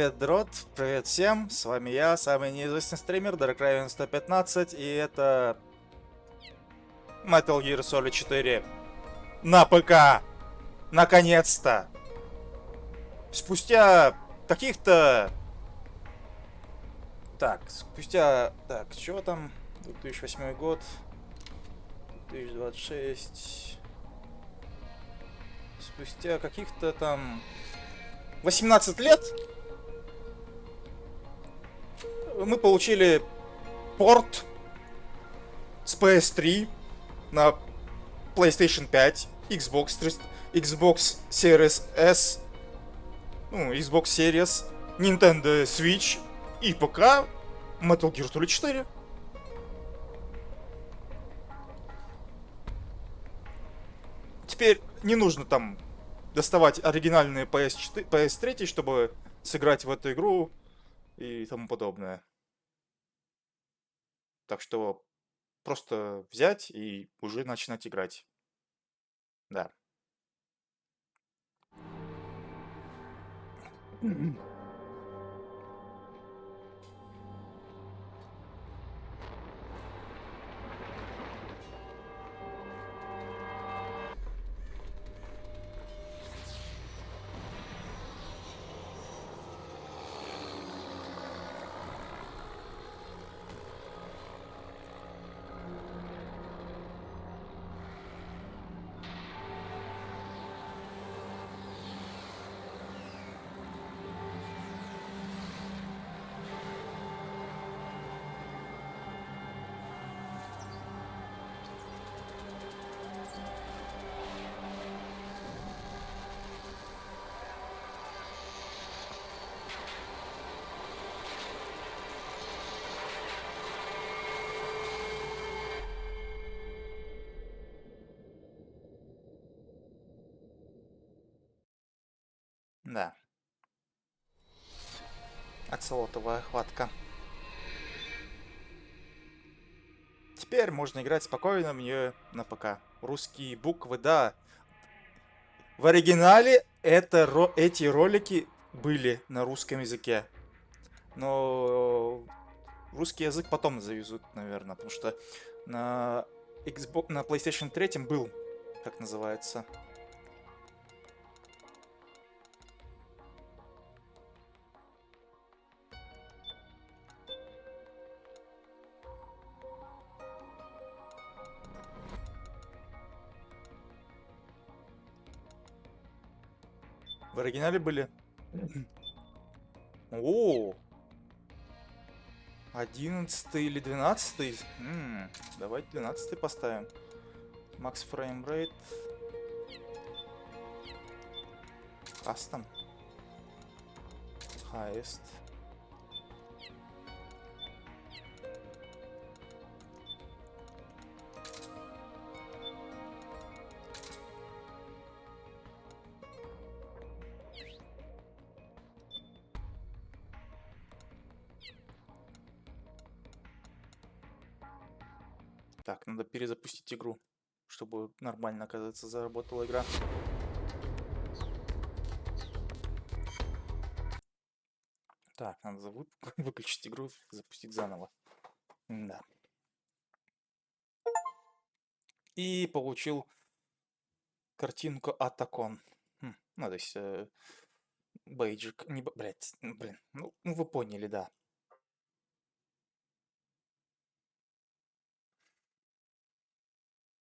Привет, Дрот, привет всем, с вами я, самый неизвестный стример, Darkraven 115, и это Metal Gear Solid 4 на ПК, наконец-то! Спустя каких-то... Так, что там? 2008 год, 2026... Спустя каких-то там 18 лет мы получили порт с PS3 на PlayStation 5, Xbox Series S, Xbox Series, Nintendo Switch и ПК Metal Gear Solid 4. Теперь не нужно там доставать оригинальные PS4, PS3, чтобы сыграть в эту игру и тому подобное. Так что просто взять и уже начинать играть. Да. Да. Оцелотовая хватка. Теперь можно играть спокойно в нее на ПК. Русские буквы, да. В оригинале эти ролики были на русском языке. Но русский язык потом завезут, наверное, потому что на Xbox, на PlayStation 3 был, как называется. В оригинале были. О, 11 или 12? Давайте 12 поставим. Max Frame Rate. Custom. Highest. Так, надо перезапустить игру, чтобы нормально, оказывается, заработала игра. Так, надо выключить игру, запустить заново. Да. И получил картинку Атакон. Ну, то есть бейджик. Не, блядь, блин. Ну, вы поняли, да.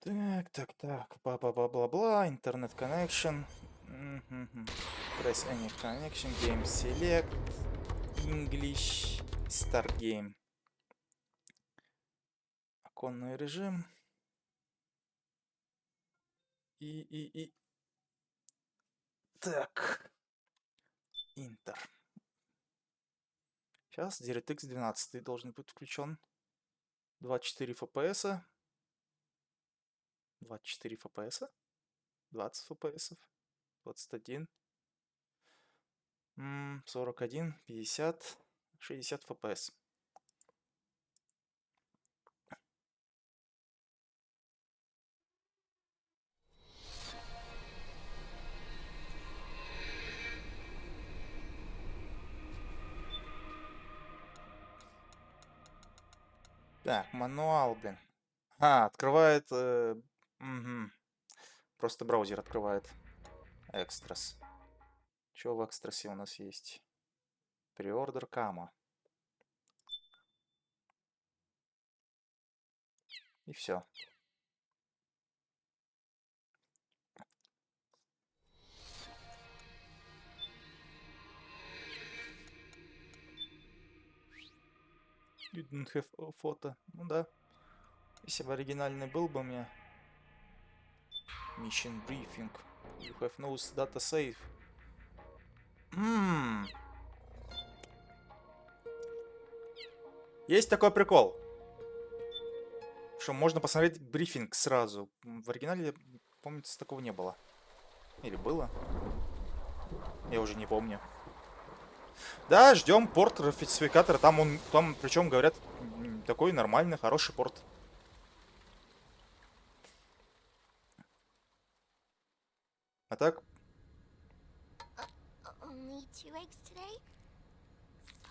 Так. Бла-бла-бла-бла-бла. Интернет connection. Press any connection. Game select. English. Start game. Оконный режим. И. Так. Интер. Сейчас DirectX 12 должен быть включен. 24 FPS. 24 FPS. 20 FPS. 21. 41, 50, 60 FPS. Так, мануал, блин. А, открывает... мгм. Просто браузер открывает. Экстрас. Что в экстрасе у нас есть? Приордер кама. И все. You don't have a photo. Ну да. Если бы оригинальный был бы у меня. Mission briefing. You have no data save. Ммм. Есть такой прикол, что можно посмотреть брифинг сразу. В оригинале, помнится, такого не было. Или было? Я уже не помню. Да, ждем порт ратификатора. Там, причем говорят, такой нормальный, хороший порт. А так, Only 2 eggs today?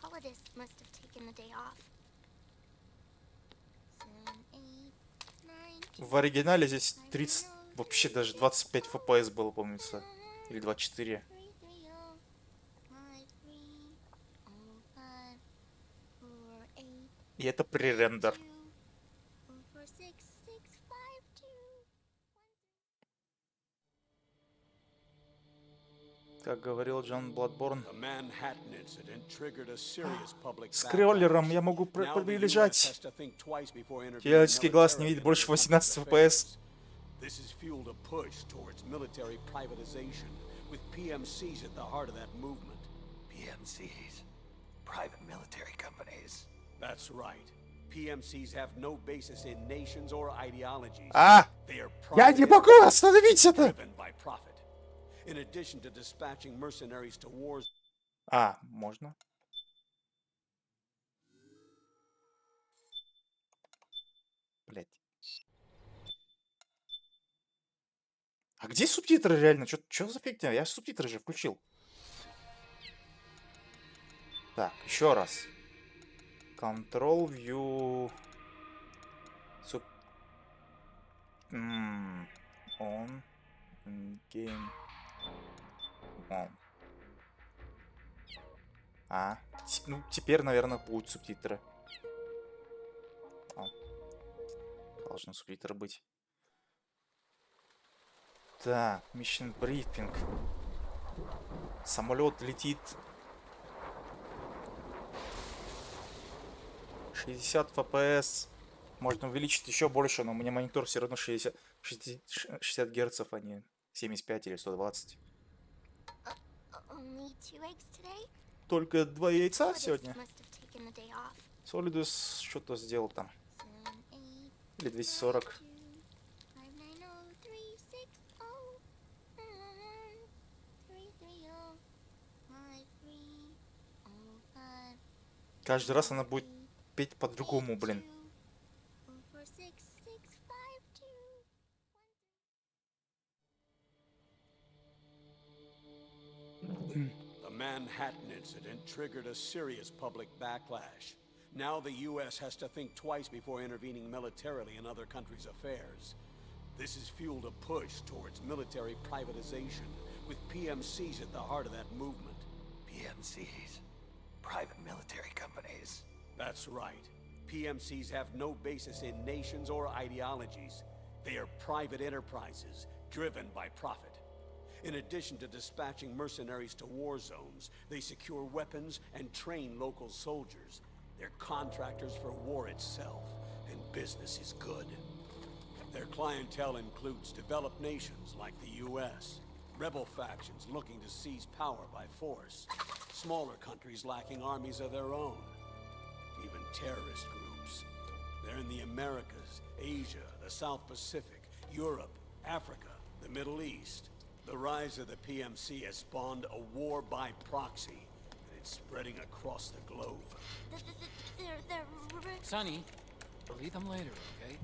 Solidus must have taken the day off. 7, 8, 9, в оригинале здесь 30, вообще даже 25 FPS было, помнится. Или 24. 3, 3, 5, 3, 5, 4, 8, И это пререндер. 4, 6, 6, 5, 2. Как говорил Джон Бладборн. The Manhattan incident triggered a serious public С кроллером я backlash. могу Now the US приближать. has to think twice before intervening Человеческий глаз не militarily видит in больше other countries' 18 FPS. affairs. This has fueled a push towards military privatization, with PMCs at the heart of that movement. PMCs. Private military companies. That's right. PMCs have no basis in nations or ideologies. А! They are Я private не могу остановить это! driven by profit. In addition to dispatching mercenaries to wars. А, можно. Блять. А где субтитры реально? Чё за фигня? Я субтитры же включил. Так, еще раз. Control View. Суб... On. Game. On. А, ну теперь, наверное, будут субтитры. О. Должны субтитры быть. Так, Mission Briefing. Самолет летит. 60 FPS. Можно увеличить еще больше, но у меня монитор все равно 60 герцов, а не 75 или 120. Only 2 eggs today? Только 2 яйца Solidus сегодня. must have taken the day off. Solidus что-то сделал там. 7, 8, Или 240. 5, 9, 3, 6, 3, 3, 5, 3, 5. Каждый раз она будет петь по-другому, блин. The Manhattan incident triggered a serious public backlash. Now the US has to think twice before intervening militarily in other countries' affairs. This has fueled a push towards military privatization, with PMCs at the heart of that movement. PMCs. Private military companies. That's right. PMCs have no basis in nations or ideologies. They are private enterprises, driven by profit. In addition to dispatching mercenaries to war zones, they secure weapons and train local soldiers. They're contractors for war itself, and business is good. Their clientele includes developed nations like the US, rebel factions looking to seize power by force, smaller countries lacking armies of their own, even terrorist groups. They're in the Americas, Asia, the South Pacific, Europe, Africa, the Middle East. The rise of the PMC has spawned a war by proxy, and it's spreading across the globe. Sonny, read them later, okay?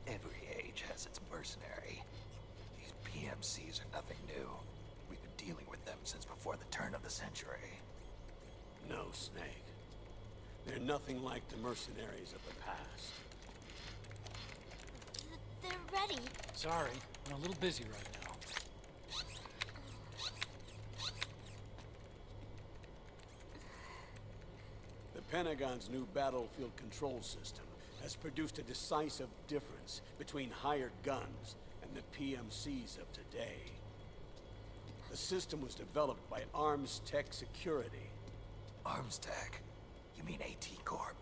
Every age has its mercenary. These PMCs are nothing new. We've been dealing with them since before the turn of the century. No, Snake. They're nothing like the mercenaries of the past. They're ready. Sorry, I'm a little busy right now. The Pentagon's new battlefield control system has produced a decisive difference between hired guns and the PMCs of today. The system was developed by Arms Tech Security. Arms Tech? You mean AT Corp?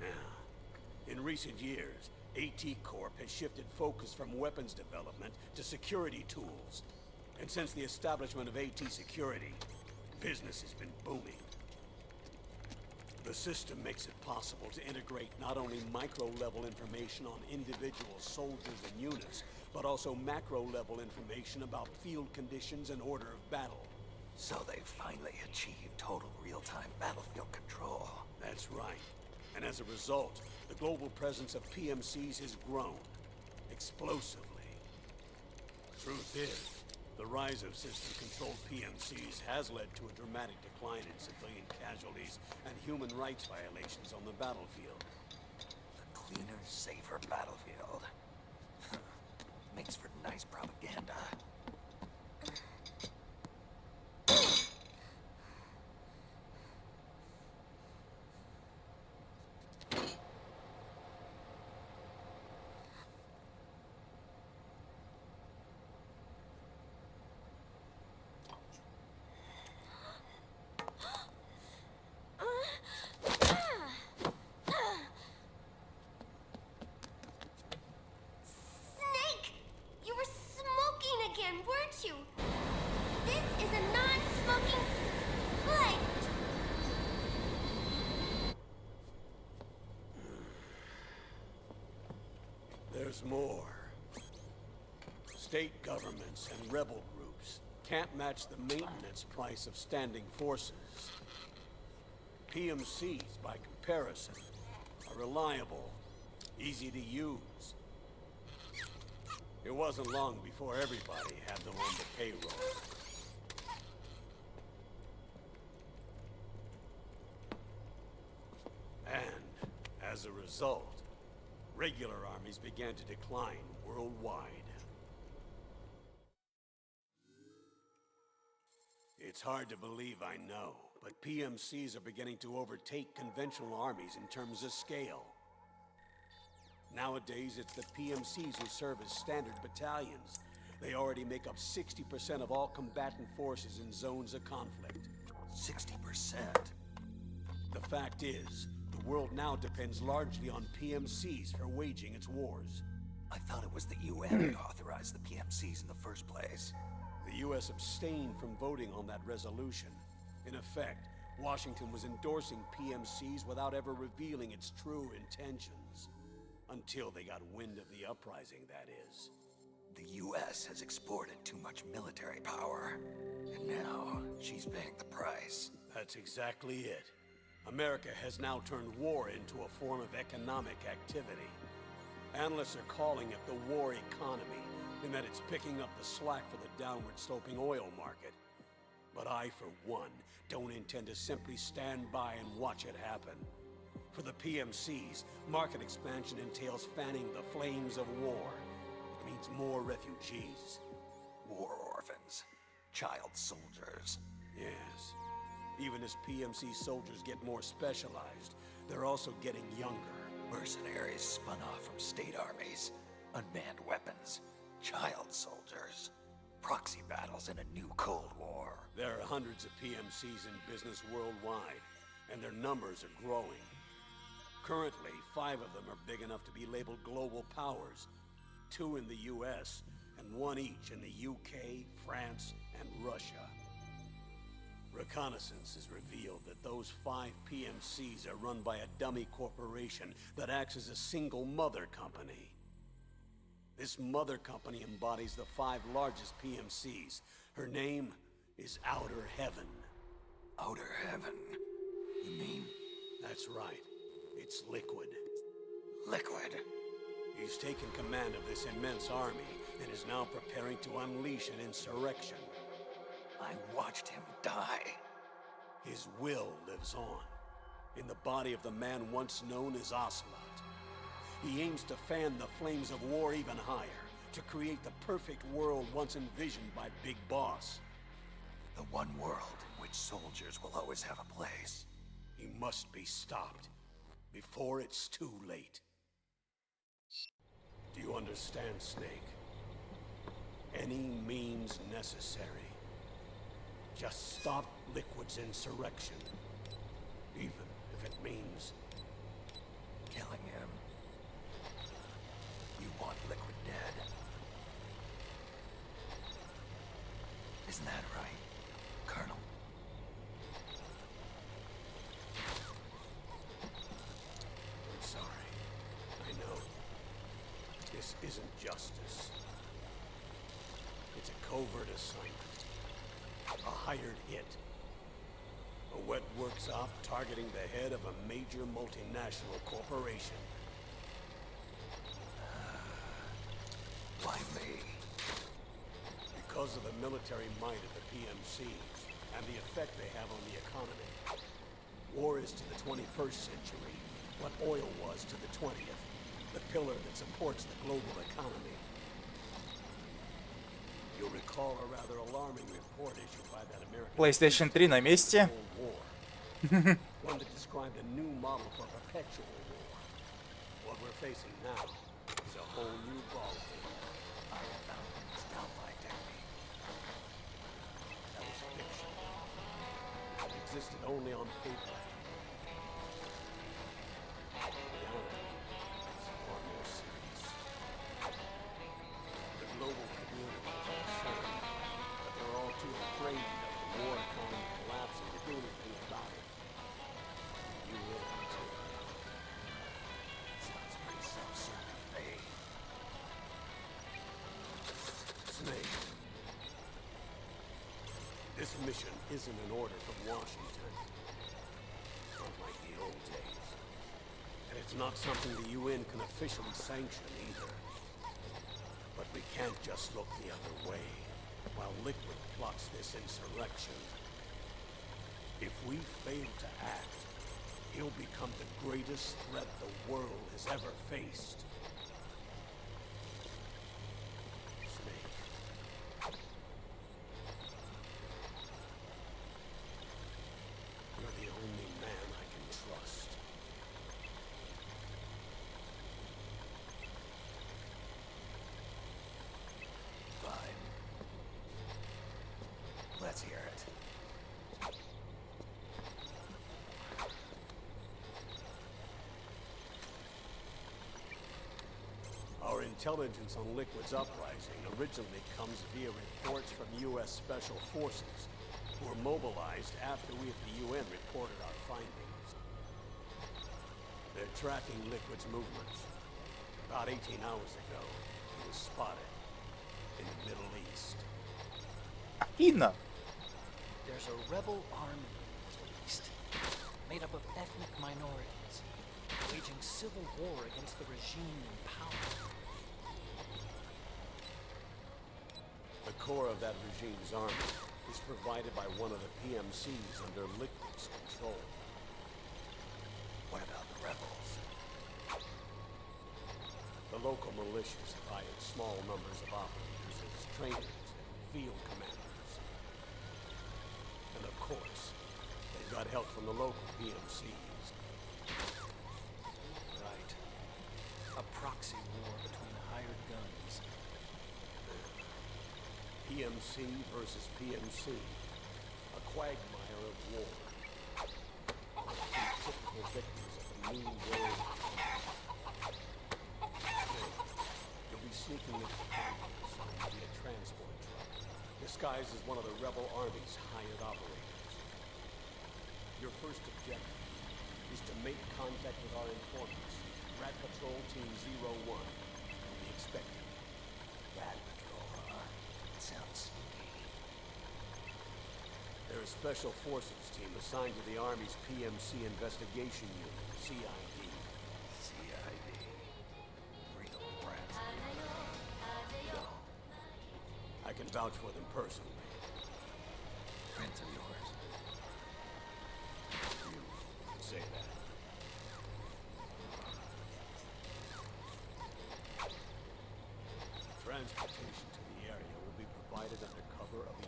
Yeah. In recent years, AT Corp has shifted focus from weapons development to security tools. And since the establishment of AT Security, business has been booming. The system makes it possible to integrate not only micro-level information on individual soldiers and units, but also macro-level information about field conditions and order of battle. So they finally achieved total real-time battlefield control. That's right. And as a result, the global presence of PMCs has grown. Explosively. Truth is, the rise of system-controlled PMCs has led to a dramatic decline in civilian casualties and human rights violations on the battlefield. A cleaner, safer battlefield. Makes for nice propaganda. Snake! You were smoking again, weren't you? This is a non-smoking flight. There's more. State governments and rebel groups can't match the maintenance price of standing forces. PMCs, by comparison, are reliable, easy to use. It wasn't long before everybody had them on the payroll. And, as a result, regular armies began to decline worldwide. It's hard to believe, I know, but PMCs are beginning to overtake conventional armies in terms of scale. Nowadays, it's the PMCs who serve as standard battalions. They already make up 60% of all combatant forces in zones of conflict. 60%? The fact is, the world now depends largely on PMCs for waging its wars. I thought it was the UN that authorized the PMCs in the first place. The US abstained from voting on that resolution. In effect, Washington was endorsing PMCs without ever revealing its true intentions. Until they got wind of the uprising, that is. The US has exported too much military power. And now, she's paying the price. That's exactly it. America has now turned war into a form of economic activity. Analysts are calling it the war economy, in that it's picking up the slack for the downward-sloping oil market. But I, for one, don't intend to simply stand by and watch it happen. For the PMCs, market expansion entails fanning the flames of war. It means more refugees. War orphans. Child soldiers. Yes. Even as PMC soldiers get more specialized, they're also getting younger. Mercenaries spun off from state armies. Unmanned weapons. Child soldiers. Proxy battles in a new Cold War. There are hundreds of PMCs in business worldwide, and their numbers are growing. Currently, 5 of them are big enough to be labeled global powers. 2 in the US, and 1 each in the UK, France, and Russia. Reconnaissance has revealed that those 5 PMCs are run by a dummy corporation that acts as a single mother company. This mother company embodies the 5 largest PMCs. Her name is Outer Heaven. Outer Heaven? You mean? That's right. It's Liquid. Liquid? He's taken command of this immense army and is now preparing to unleash an insurrection. I watched him die. His will lives on, in the body of the man once known as Ocelot. He aims to fan the flames of war even higher, to create the perfect world once envisioned by Big Boss. The one world in which soldiers will always have a place. He must be stopped before it's too late. Do you understand, Snake? Any means necessary. Just stop Liquid's insurrection. Even if it means Killing him. You want Liquid dead? Isn't that right, Colonel? I'm sorry. I know. This isn't justice. It's a covert assignment. A hired hit. A wet works op targeting the head of a major multinational corporation. Why me? Because of the military might of the PMCs and the effect they have on the economy. War is to the 21st century what oil was to the 20th, the pillar that supports the global economy. You'll recall a rather alarming report issued by that American PlayStation 3 на месте. Cold War. One that described a new model for perpetual war. What we're facing now is a whole new ballgame. Stop my technique. That was fiction. It existed only on paper. Reality is far more serious. The global community is concerned, but they're all too afraid of the war economy collapsing to do anything about it. You will too. Sounds pretty self-serving to me. Snake. This mission isn't an order from Washington. Not like the old days. And it's not something the UN can officially sanction either. But we can't just look the other way while Liquid plots this insurrection. If we fail to act, he'll become the greatest threat the world has ever faced. Snake. You're the only man I can trust. Fine. Let's hear it. Our intelligence on Liquid's uprising originally comes via reports from U.S. Special Forces, who were mobilized after we at the UN reported our findings. They're tracking Liquid's movements. About 18 hours ago, he was spotted in the Middle East. Афина. There's a rebel army in the Middle East, made up of ethnic minorities, waging civil war against the regime in power. The core of that regime's army is provided by one of the PMCs under Liquid's control. What about the rebels? The local militias have hired small numbers of operators as trainers and field commanders. And of course, they've got help from the local PMCs. Right. A proxy war between hired guns. PMC versus PMC. A quagmire of war. Two typical victims of the new world. You'll be sneaking into the campus via transport truck, disguised as one of the rebel army's hired operators. Your first objective is to make contact with our informants, Rat Patrol Team 01, and be expecting. Rat Patrol, huh? Sounds spooky. They're a special forces team assigned to the Army's PMC investigation unit, CID. CID. Bring the rats. No. I can vouch for them personally. Friends of yours.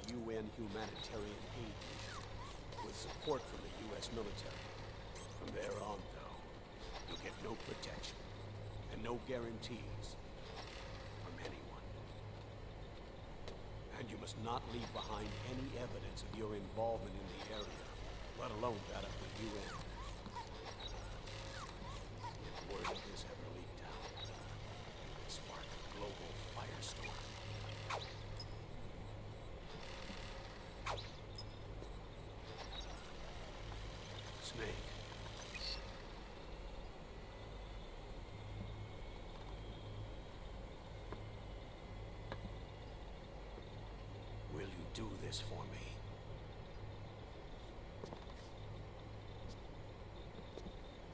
UN humanitarian aid mission with support from the US military. From there on, though, you'll get no protection and no guarantees from anyone. And you must not leave behind any evidence of your involvement in the area, let alone that of the UN. If word of this ever leaked out, it would spark a global firestorm. Snake. Will you do this for me?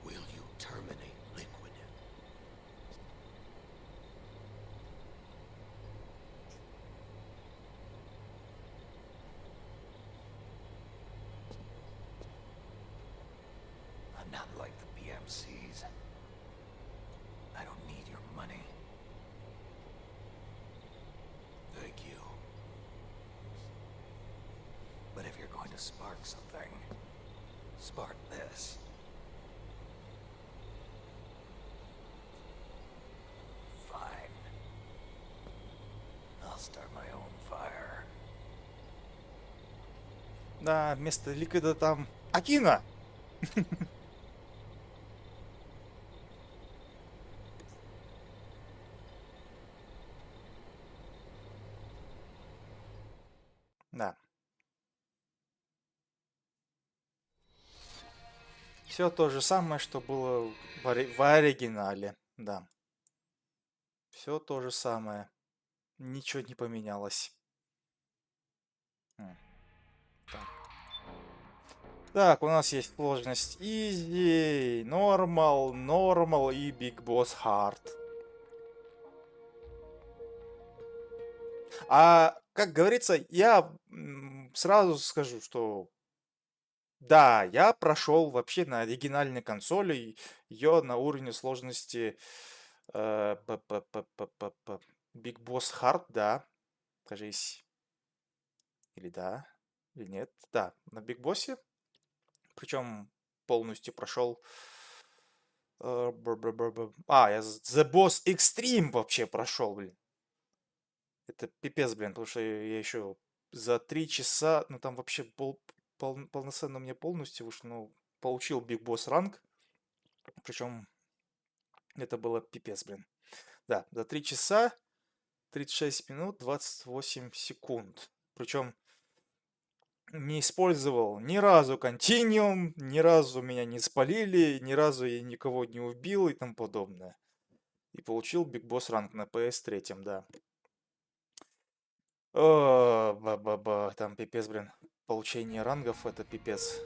Will you terminate Liquid? I'm not like the PMCs. I don't need your money. Thank you. But if you're going to spark something, spark this. Fine. I'll start my own fire. Да, вместо Ликвида там Акина. Да. Все то же самое, что было в оригинале. Да. Все то же самое. Ничего не поменялось. Так. Так, у нас есть сложность Easy, Normal, Normal и Big Boss Hard. А, как говорится, я сразу скажу, что да, я прошел вообще на оригинальной консоли ее на уровне сложности Big Boss Hard, да, кажись. Или да, или нет. Да, на Big Boss'е. Причем полностью прошел. Я The Boss Extreme вообще прошел, блин. Это пипец, блин, потому что я еще за 3 часа, ну там вообще полноценно мне полностью вышло, ну, получил Big Boss ранг. Причем это было пипец, блин. Да, за 3 часа, 36 минут, 28 секунд. Причем не использовал ни разу континиум, ни разу меня не спалили, ни разу я никого не убил и тому подобное. И получил Big Boss ранг на PS3, да. О, там пипец, блин. Получение рангов это пипец.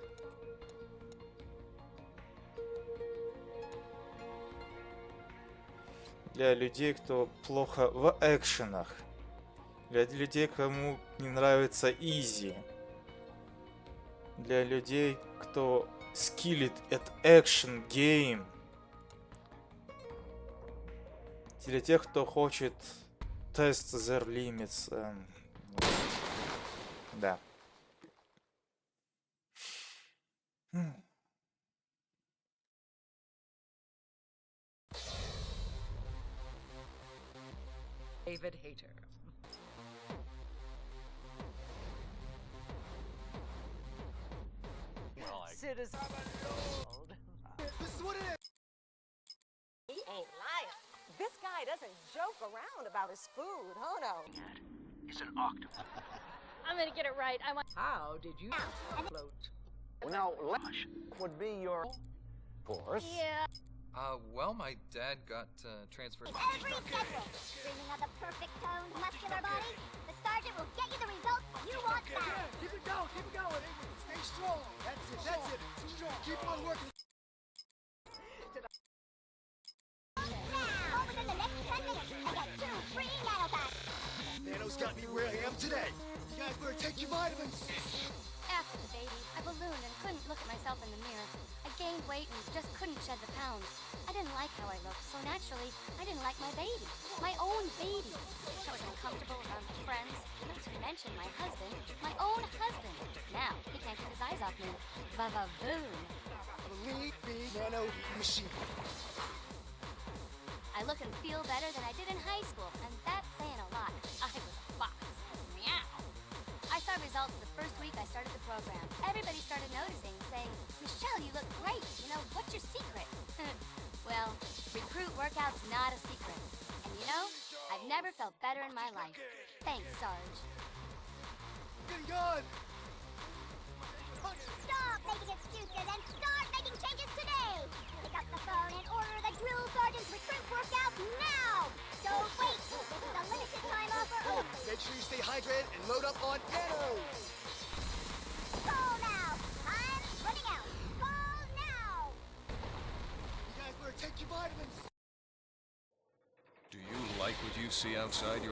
Для людей, кто плохо в экшенах. Для людей, кому не нравится изи. Для людей, кто skilled at action game. Для тех, кто хочет test their limits. Да. David Hayter. Citizen. He ain't lying. This guy doesn't joke around about his food. Oh no. It's an octopus. I'm gonna get it right. I want. How did you float? Now, Lush would be your course. Yeah. Well, my dad got transferred. Every schedule. Dreaming of the perfect toned, muscular body? The sergeant will get you the results you want fast. Keep it going, keep it going. Stay strong. That's it, that's it. Strong. Keep on working. Now, within the next 10 minutes, I got 2 free nanobots. Nano's got me where I am today. You guys better take your vitamins. F The baby, I ballooned and couldn't look at myself in the mirror. I gained weight and just couldn't shed the pounds. I didn't like how I looked, so naturally, I didn't like my baby. My own baby. I was uncomfortable around my friends, not to mention my husband, my own husband. Now, he can't keep his eyes off me. Va-va-voom. Believe me, nano machine. I look and feel better than I did in high school, and that's saying a lot. I was a fox. Meow. I saw results the first week I started the program. Everybody started noticing, saying, Michelle, you look great. You know, what's your secret? Well, recruit workout's not a secret. And you know, I've never felt better in my life. Thanks, Sarge. Getting on! Stop making excuses and start making changes today! Pick up the phone and order the drill sergeant's recruit workout now! Don't wait! This is a limited time offer only! Make sure you stay hydrated and load up on nano! Call now! I'm running out! Call now! You guys better take your vitamins! Do you like what you see outside your...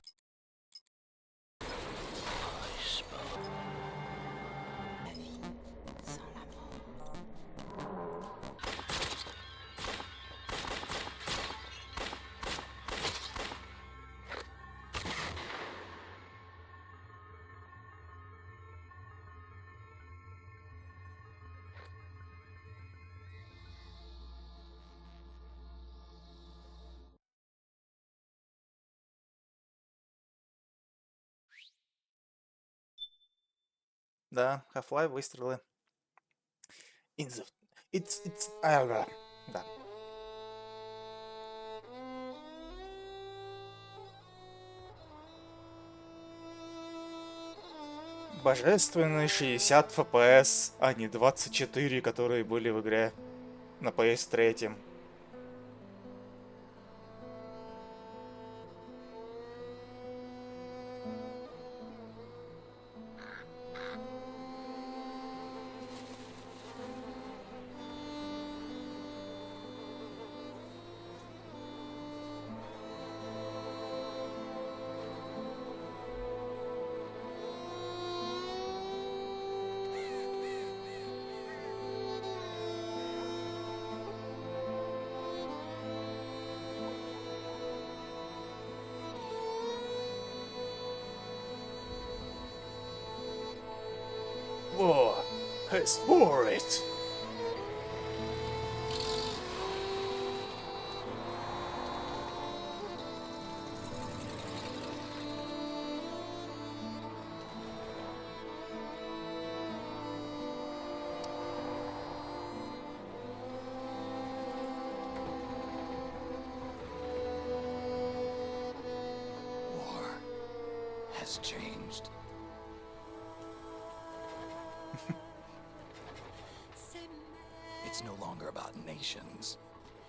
Да, Half-Life, выстрелы. It's... Да. Божественные 60 FPS, а не 24, которые были в игре на PS3. War has war it. War has changed. It's no longer about nations,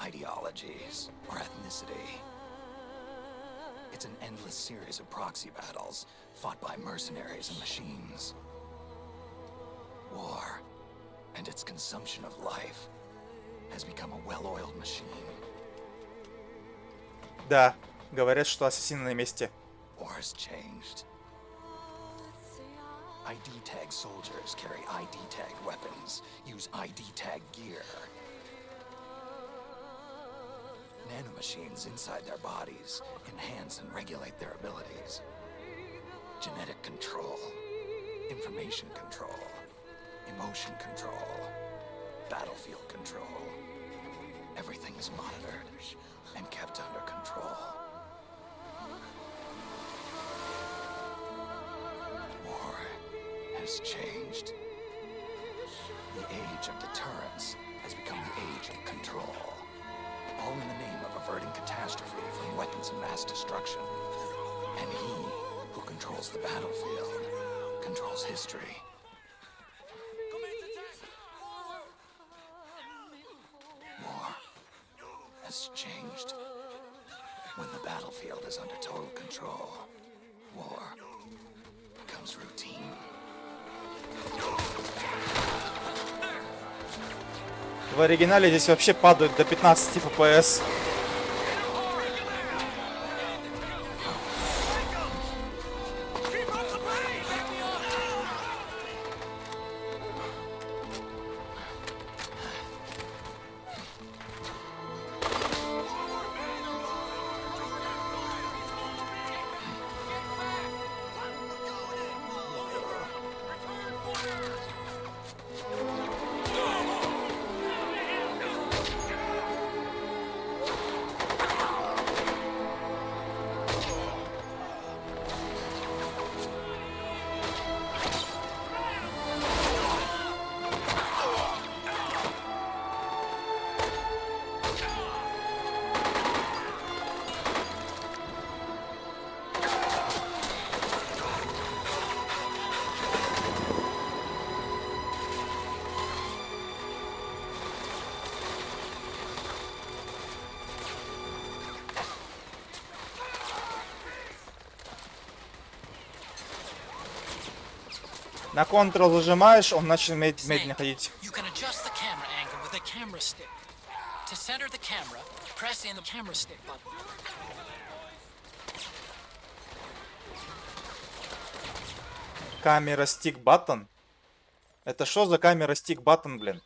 ideologies, or ethnicity. It's an endless series of proxy battles fought by mercenaries and machines. War and its consumption of life has become a well-oiled machine. Да, говорят, что ассасины на месте. War has changed. ID tag soldiers carry ID tag weapons, use ID tag gear. Nanomachines inside their bodies enhance and regulate their abilities. Genetic control, information control, emotion control, battlefield control. Everything is monitored and kept under control. War has changed. The age of deterrence has become the age of control. All in the name of averting catastrophe from weapons of mass destruction. And he who controls the battlefield controls history. War has changed. When the battlefield is under total control, war becomes routine. В оригинале здесь вообще падают до 15 FPS. На Ctrl зажимаешь, он начинает медленно ходить. You can adjust the camera angle with a camera stick. To center the camera, press in the camera stick button. Камера стик баттон? Это что за камера стик баттон, блин?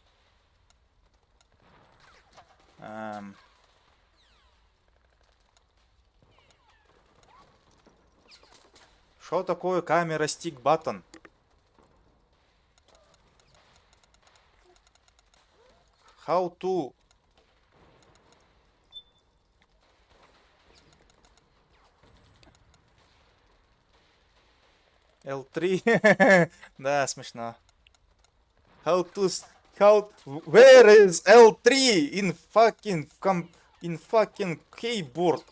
Что такое камера стик баттон? How to... L3. Да, смешно. How to... How... Where is L3 in fucking keyboard?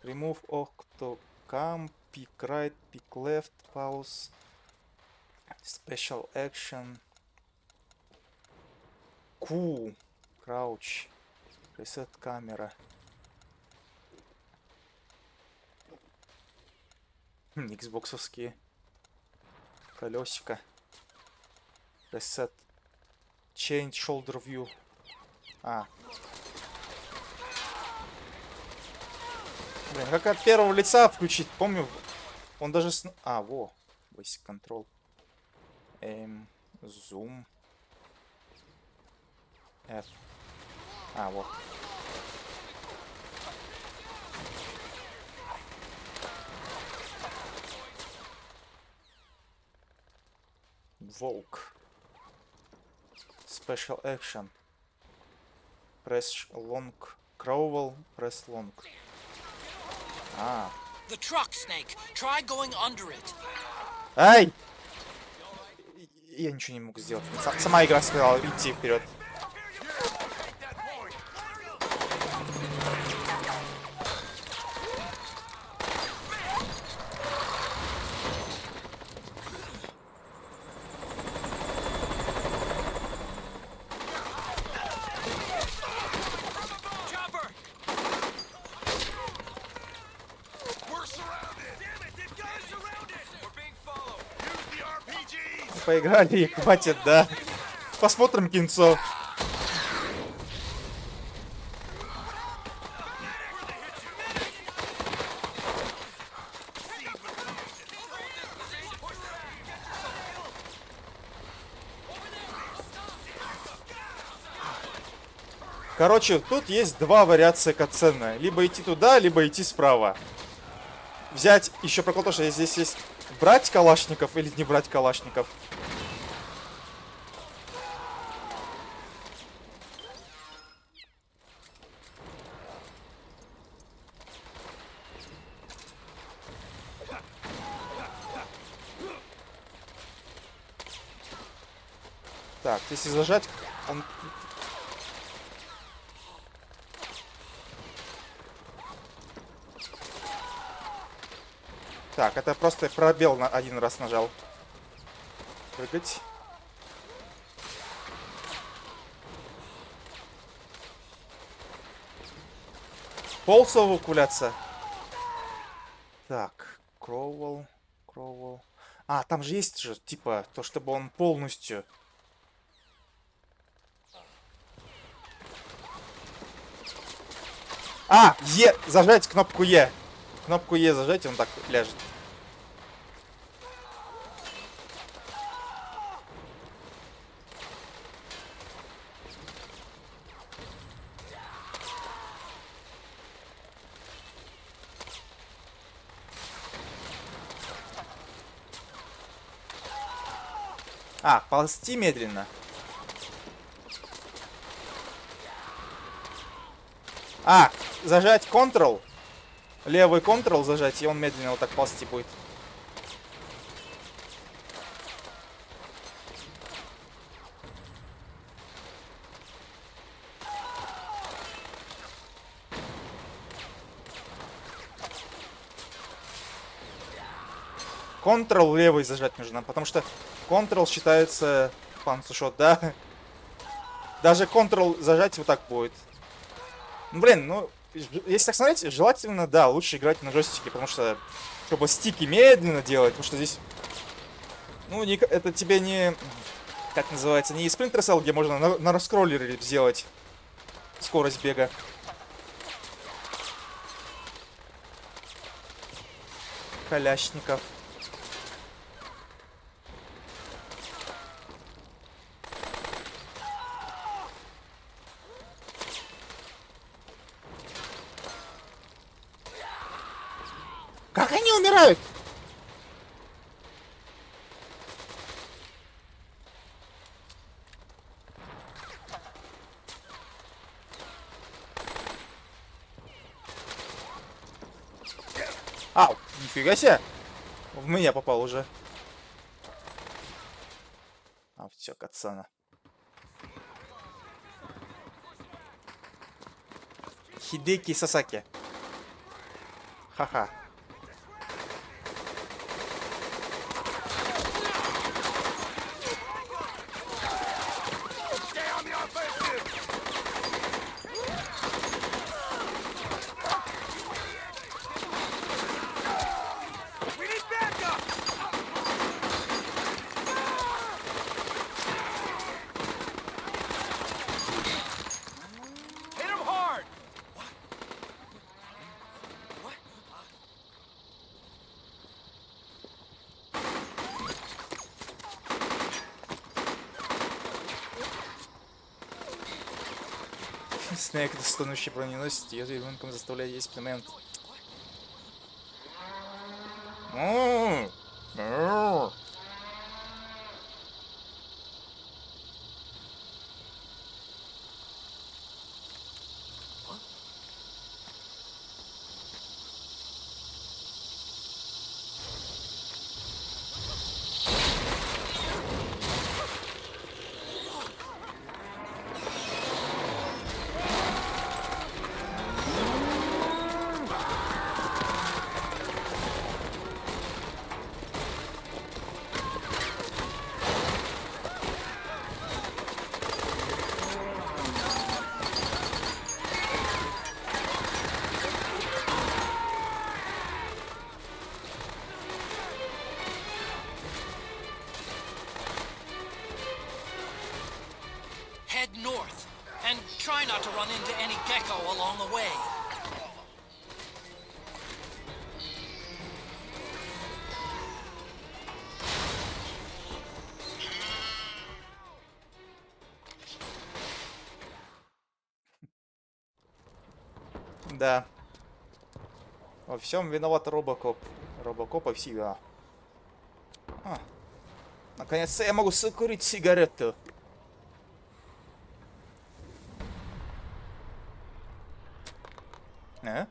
Remove octocam, pick right, pick left, pause, special action, Q, crouch, reset камера. Xboxовские колесико. Reset. Change shoulder view. Блин, как от первого лица включить? Помню, он даже во. Basic control. Zoom. F. Вот. Волк. Special action. Press long. Crawl. Press long. The truck, Snake. Try going under it. Ай! Я ничего не мог сделать. Сама игра сказала идти вперед. Поиграли и хватит, да. Посмотрим кинцо. Короче, тут есть два вариации катсцены. Либо идти туда, либо идти справа. Взять, еще прикол то, что здесь есть брать калашников или не брать калашников. Так, если зажать, он... Так, это просто пробел на один раз нажал. Прыгать. Полсов укуляться. Так, кроуэлл. Там же есть же, типа, то, чтобы он полностью... Е! Зажать кнопку Е. Кнопку Е зажать, и он так ляжет. Ползти медленно. Зажать Ctrl. Левый Ctrl зажать, и он медленно вот так ползти будет. Ctrl левый зажать нужно, потому что Ctrl считается панцушот, да? Даже Ctrl зажать вот так будет. Блин, ну, если так смотреть, желательно, да, лучше играть на джойстике, потому что, чтобы стики медленно делать, потому что здесь Ну, это тебе не... Как называется? Не Splinter Cell, где можно на раскроллере сделать скорость бега. Каляшников. Как они умирают? Ау, нифига себе. В меня попал уже. А, все, кацана. Хидеки Сасаки. Ха-ха. Снэк, достанущий броненосец, ее ребенком заставляет есть племент. Head north, and try not to run into any gecko along the way. Да. Во всем виноват Робокоп. Робокоп и всегда. Наконец-то я могу закурить сигарету. А?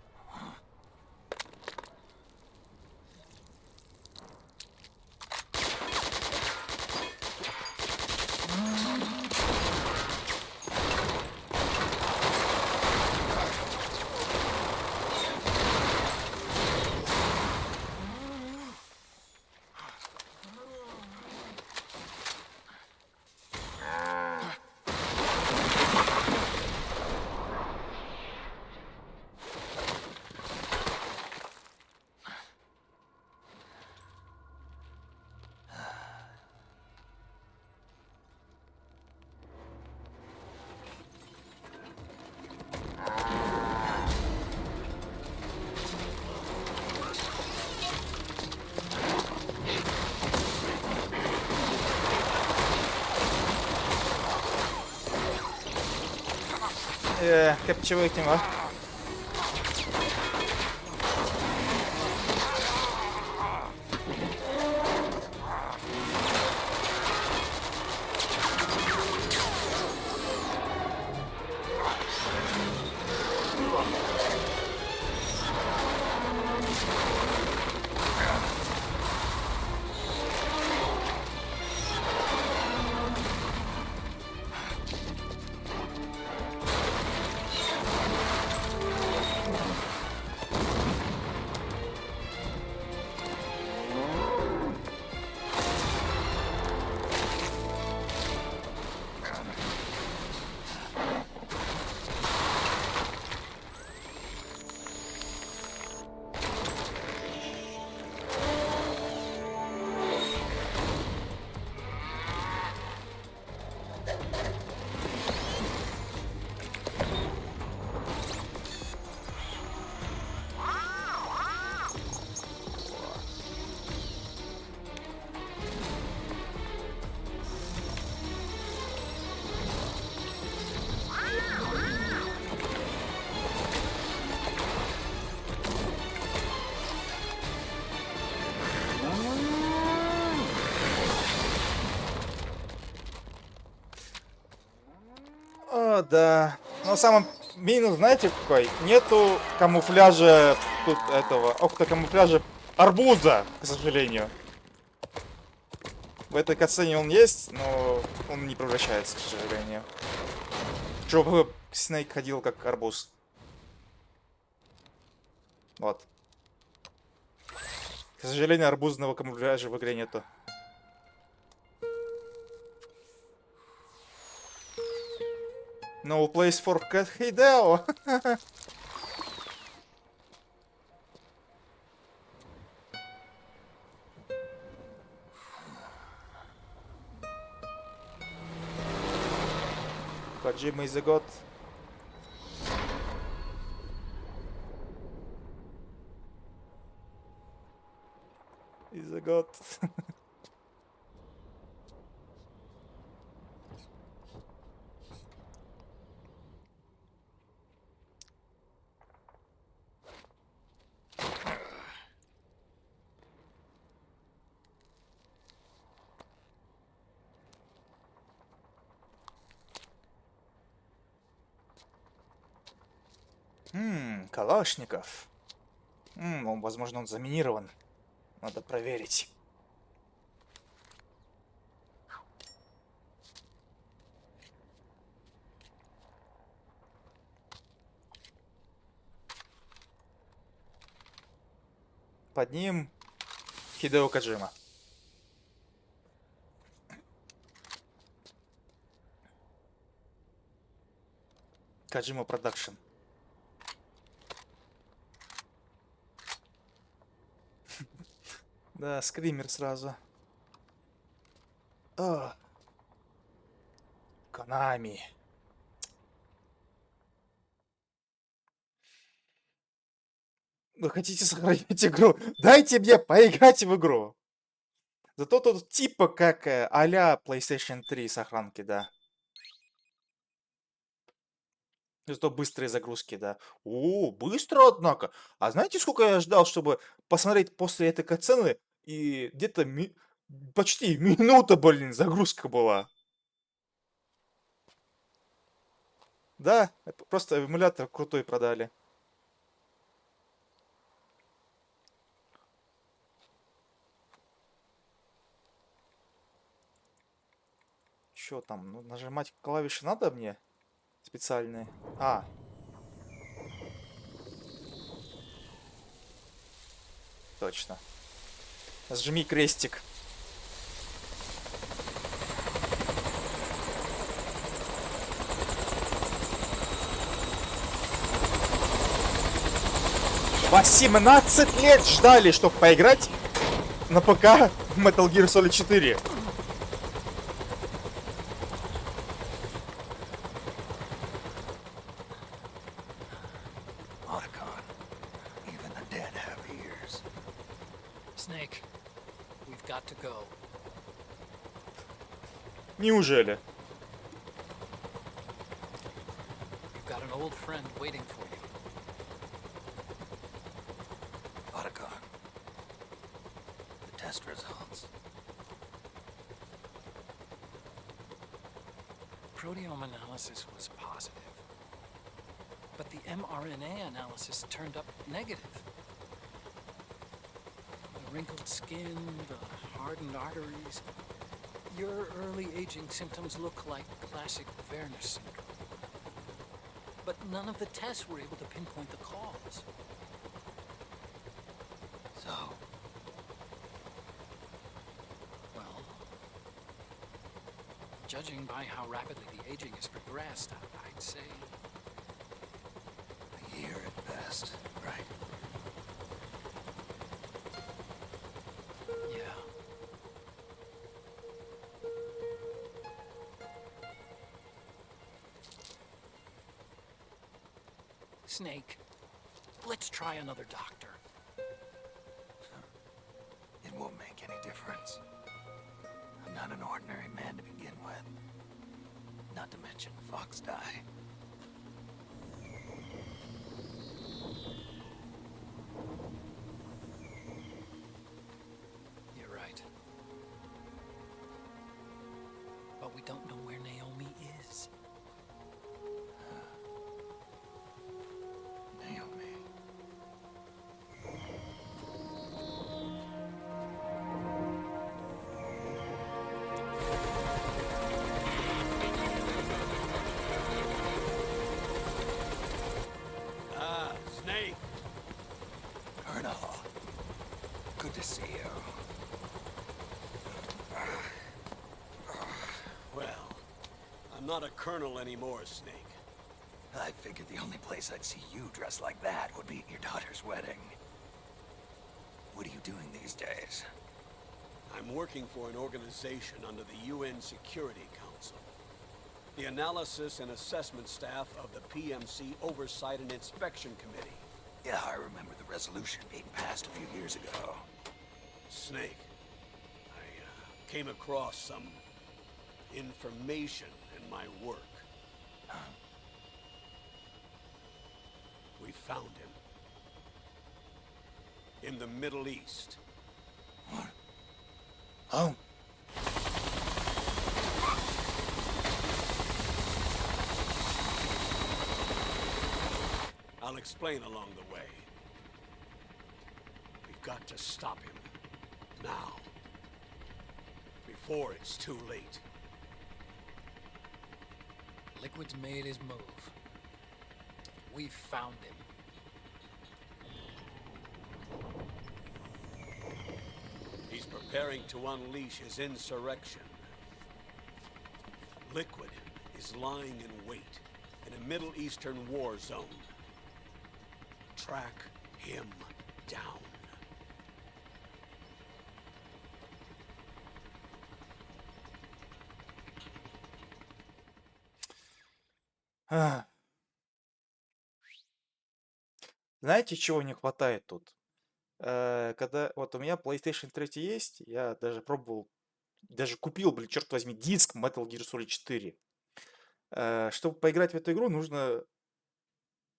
Капчевый тема. О, да. Но самый минус, знаете, какой? Нету камуфляжа тут этого, оптокамуфляжа арбуза, к сожалению. В этой катсцене он есть, но он не превращается, к сожалению. Чтобы Снейк ходил как арбуз. Вот. К сожалению, арбузного камуфляжа в игре нету. No place for Cat Hideo. Kojima is a god. Is a god. Калашников. Возможно, он заминирован. Надо проверить. Под ним Хидео Коджима. Коджима Продакшн. Да, скример сразу. Конами. Вы хотите сохранить игру? Дайте мне поиграть в игру. Зато тут типа как а-ля PlayStation 3 сохранки, да. Зато быстрые загрузки, да. О, быстро, однако. А знаете, сколько я ждал, чтобы посмотреть после этой катсцены? И где-то почти минута, блин, загрузка была. Да, просто эмулятор крутой продали. Чё там? Ну, нажимать клавиши надо мне? Специальные. Точно. Сжми крестик. «18 лет ждали, чтобы поиграть на ПК в Metal Gear Solid 4. Even the dead have ears. Snake, we've got to go. Неужели? You've got an old friend waiting for you. Otacon. The test results. Proteome analysis was positive. But the mRNA analysis turned up negative. The wrinkled skin, the hardened arteries. Your early aging symptoms look like classic Werner syndrome. But none of the tests were able to pinpoint the cause. So? Well, judging by how rapidly the aging has progressed, I'd say... A year at best, right? Yeah. Snake, let's try another doctor. It won't make any difference. I'm not an ordinary man to begin with. Not to mention Fox die. You're right. But we don't know where Naomi is. not a colonel anymore, Snake. I figured the only place I'd see you dressed like that would be at your daughter's wedding. What are you doing these days? I'm working for an organization under the UN Security Council. The Analysis and Assessment Staff of the PMC Oversight and Inspection Committee. Yeah, I remember the resolution being passed a few years ago. Snake, I came across some information in my work. Huh? We found him. In the Middle East. What? Oh. I'll explain along the way. We've got to stop him. Now. Before it's too late. Liquid's made his move. We found him. He's preparing to unleash his insurrection. Liquid is lying in wait in a Middle Eastern war zone. Track him down. Знаете, чего не хватает тут? Когда вот у меня PlayStation 3 есть, я даже пробовал, даже купил, блин, черт возьми, диск Metal Gear Solid 4. Чтобы поиграть в эту игру, нужно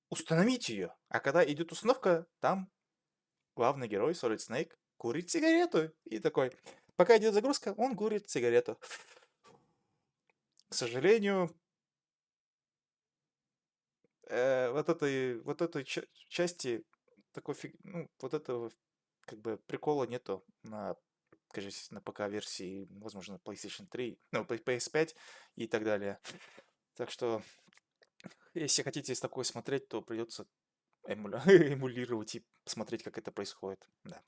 установить ее. А когда идет установка, там главный герой Solid Snake курит сигарету. И такой, пока идет загрузка, он курит сигарету. К сожалению, вот этой части такой ну, вот этого как бы прикола нету на, кажется, на ПК-версии, возможно, PlayStation 3, ну, PS5 и так далее. Так что, если хотите такое смотреть, то придется эмулировать и посмотреть, как это происходит. Да.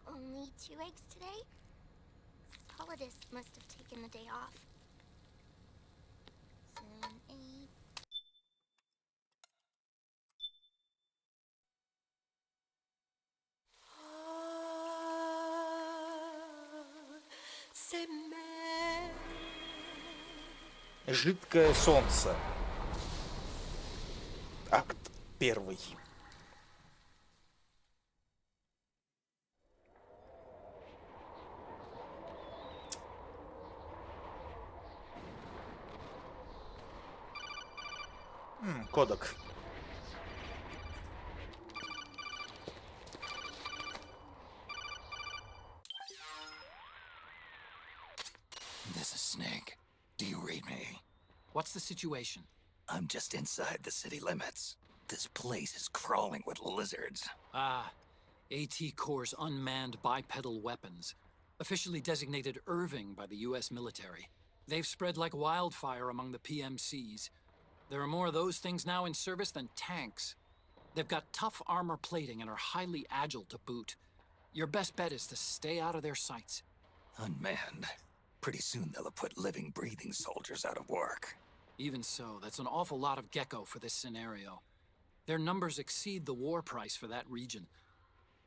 Only 2 eggs today? Holidays must have taken the day off. 7, 8. Жидкое солнце. Акт 1. Кодек. This is Snake. Do you read me? What's the situation? I'm just inside the city limits. This place is crawling with lizards. Ah, AT Corps' unmanned bipedal weapons. Officially designated Irving by the US military. They've spread like wildfire among the PMCs. There are more of those things now in service than tanks. They've got tough armor plating and are highly agile to boot. Your best bet is to stay out of their sights. Unmanned. Pretty soon they'll have put living, breathing soldiers out of work. Even so, that's an awful lot of gecko for this scenario. Their numbers exceed the war price for that region.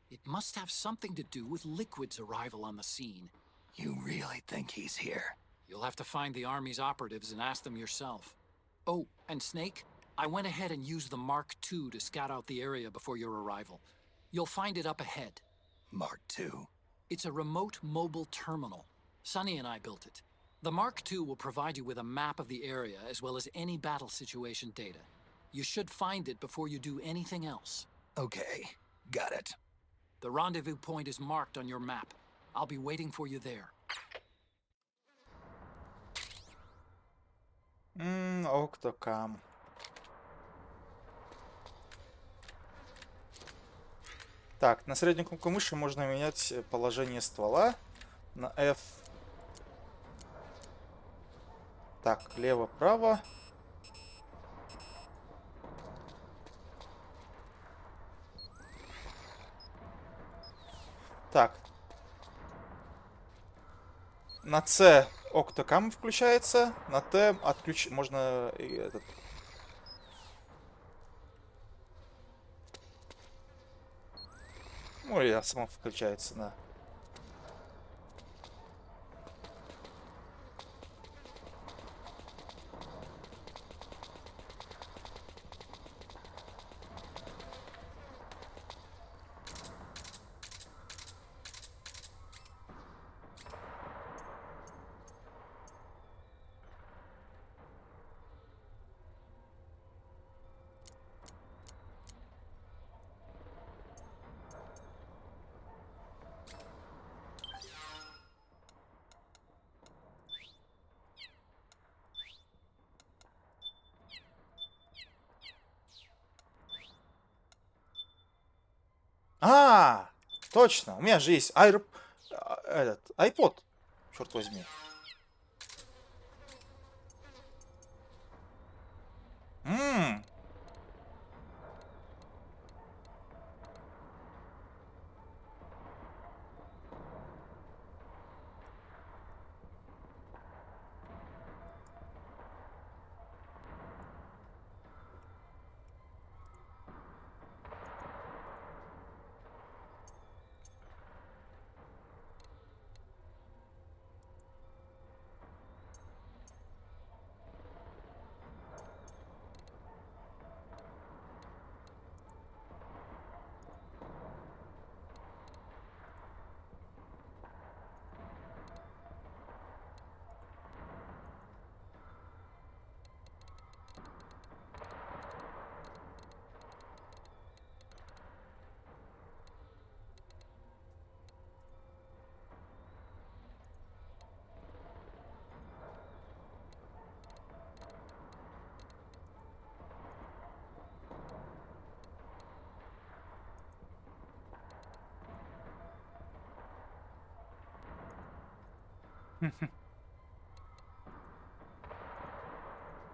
It must have something to do with Liquid's arrival on the scene. You really think he's here? You'll have to find the Army's operatives and ask them yourself. Oh, and Snake, I went ahead and used the Mark II to scout out the area before your arrival. You'll find it up ahead. Mark II? It's a remote mobile terminal. Sonny and I built it. The Mark II will provide you with a map of the area as well as any battle situation data. You should find it before you do anything else. Okay, got it. The rendezvous point is marked on your map. I'll be waiting for you there. Octocam. Так, на среднюю кнопку мыши можно менять положение ствола. На F. Так, лево-право. Так. На C октокам включается, на Т можно и этот. Ну, или сама включается, да. А, точно, у меня же есть этот iPod, черт возьми. Ммм.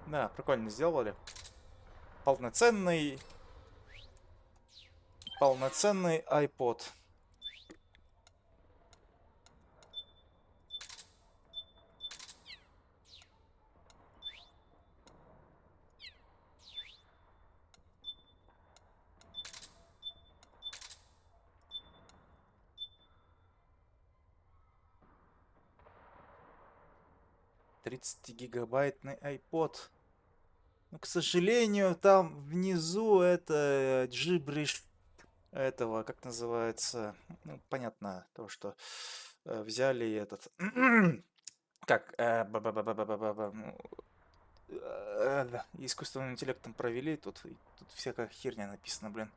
Да, прикольно сделали. Полноценный iPod. Гигабайтный iPod. Ну, к сожалению, там внизу это джибриш этого, как называется, ну, понятно, то, что взяли этот, как, ну, искусственным интеллектом провели, тут всякая херня написана, блин.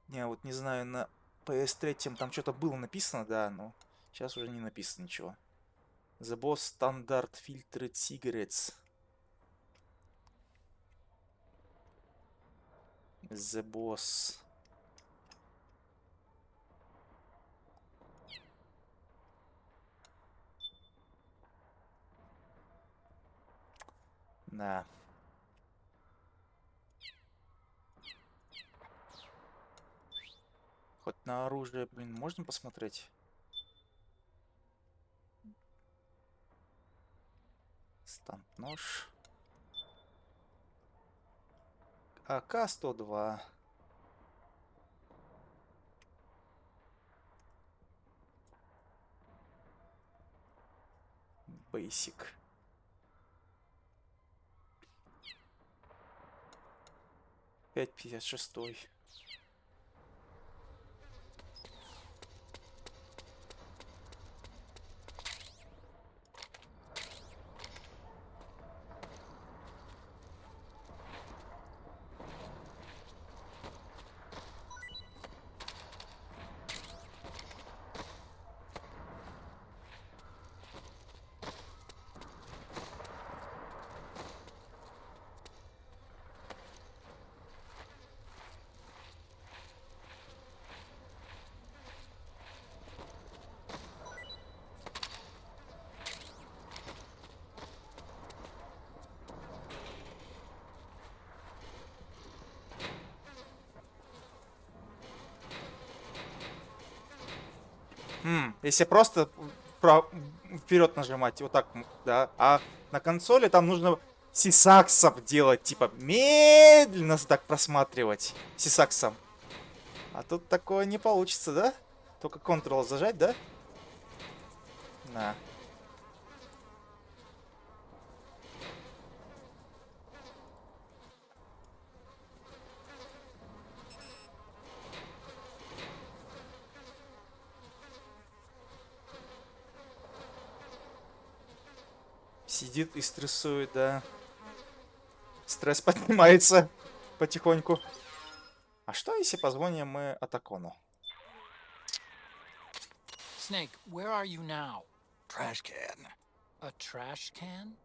Я вот не знаю, на PS3 там что-то было написано, да, но сейчас уже не написано ничего. The Boss Standard Filtered Cigarettes. The Boss. Да. Хоть на оружие, блин, можно посмотреть? Стамп-нож. АК-102. Basic. 5,56. Если просто вперед нажимать. Вот так, да. А на консоли там нужно сисаксом делать. Типа медленно так просматривать. Сисаксом. А тут такое не получится, да? Только Ctrl зажать, да? На. Сидит и стрессует, да. Стресс поднимается потихоньку. А что, если позвоним мы Атакону? Snake, where are you now? Trash can. A trash can?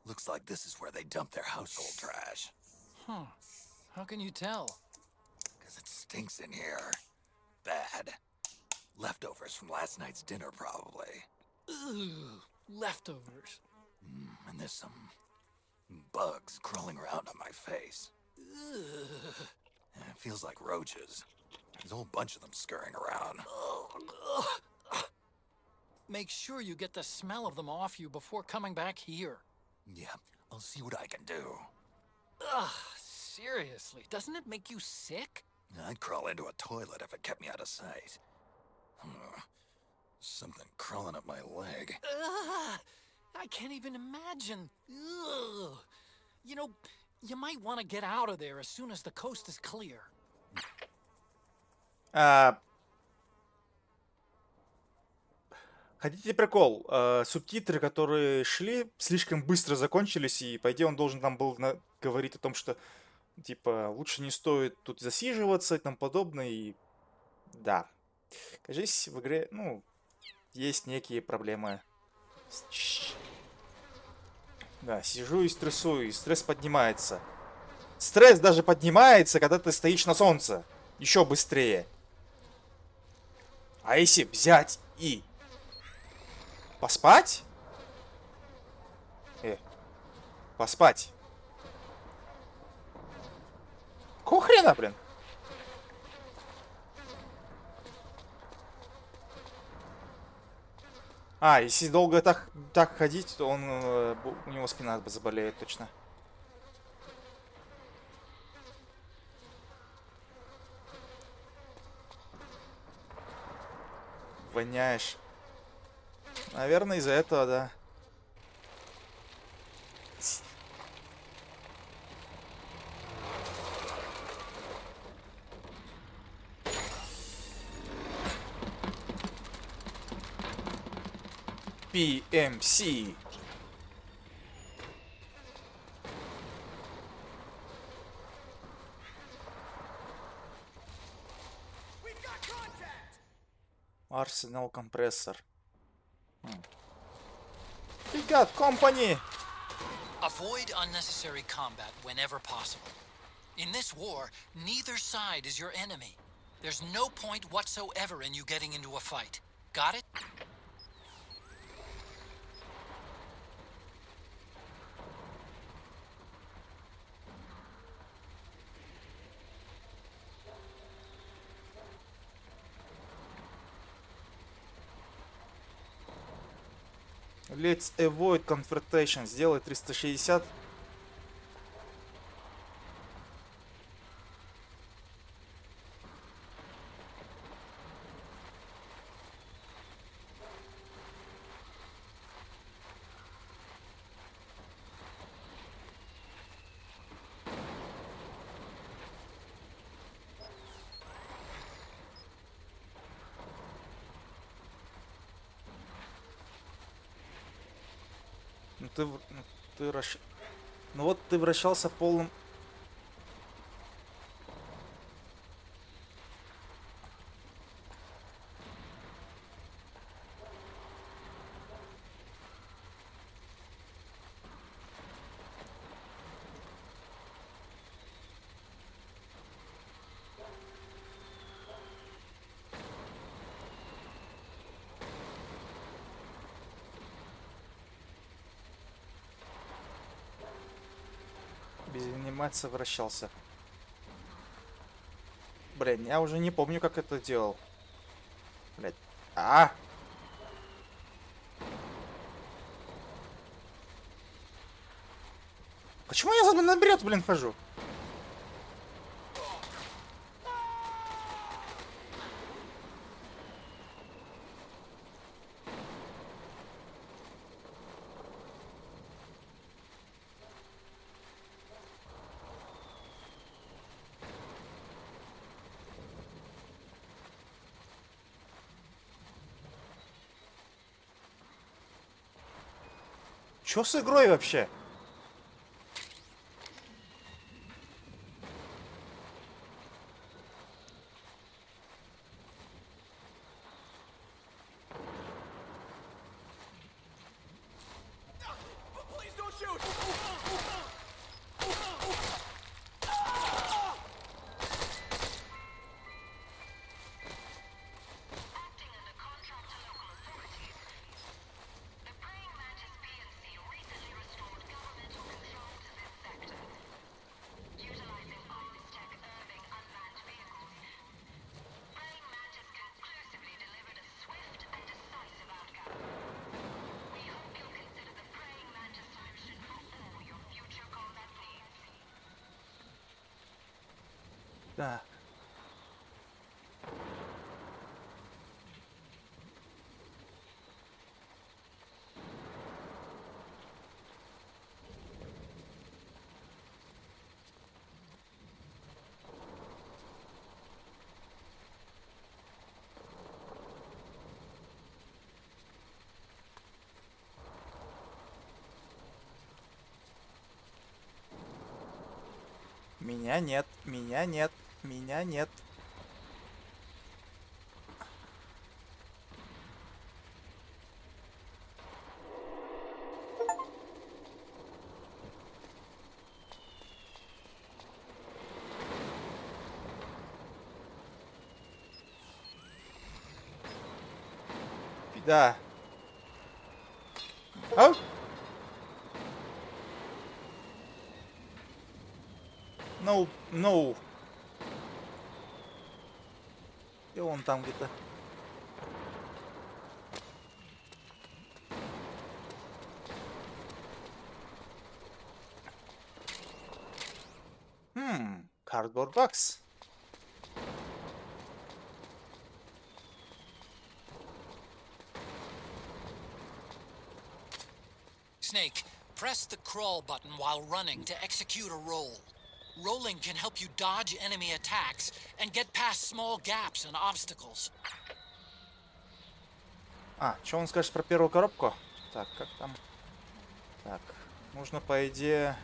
Looks like this is where they dump their household trash. Huh. How can you tell? Because it stinks in here. Bad. Leftovers from last night's dinner, probably. Ugh, leftovers. And there's some bugs crawling around on my face. Ugh. It feels like roaches. There's a whole bunch of them scurrying around. Make sure you get the smell of them off you before coming back here. Yeah, I'll see what I can do. Ugh, seriously, doesn't it make you sick? I'd crawl into a toilet if it kept me out of sight. Something crawling up my leg. Ugh, I can't even imagine. Ugh. You know, you might want to get out of there as soon as the coast is clear. Хотите прикол? Субтитры, которые шли, слишком быстро закончились, и по идее он должен там был говорить о том, что типа лучше не стоит тут засиживаться и тому подобное, и да. Кажись, в игре, ну, есть некие проблемы. Да, сижу и стрессую, и стресс поднимается. Стресс даже поднимается, когда ты стоишь на солнце. Еще быстрее. А если взять и поспать? Поспать. Какого хрена, блин? А, если долго так ходить, то у него спина заболеет точно. Воняешь. Наверное, из-за этого, да. PMC. Арсенал компрессор. We got company. Avoid unnecessary combat whenever possible. In this war, neither side is your enemy. There's no point whatsoever in you getting into a fight. Got it? Let's avoid confrontation. Сделай 360. Ну вот ты вращался полным. Без анимации вращался. Блин, я уже не помню, как это делал. Блять. Почему я за бред, блин, хожу? Чё с игрой вообще? Так. Меня нет, меня нет, меня нет. Да. Ау! No, no. И он там где-то. Cardboard box. Snake, press the crawl button while running to execute a roll. Rolling can help you dodge enemy attacks and get past small gaps and obstacles. А, что он скажет про первую коробку? Так, как там? Так, нужно, по идее,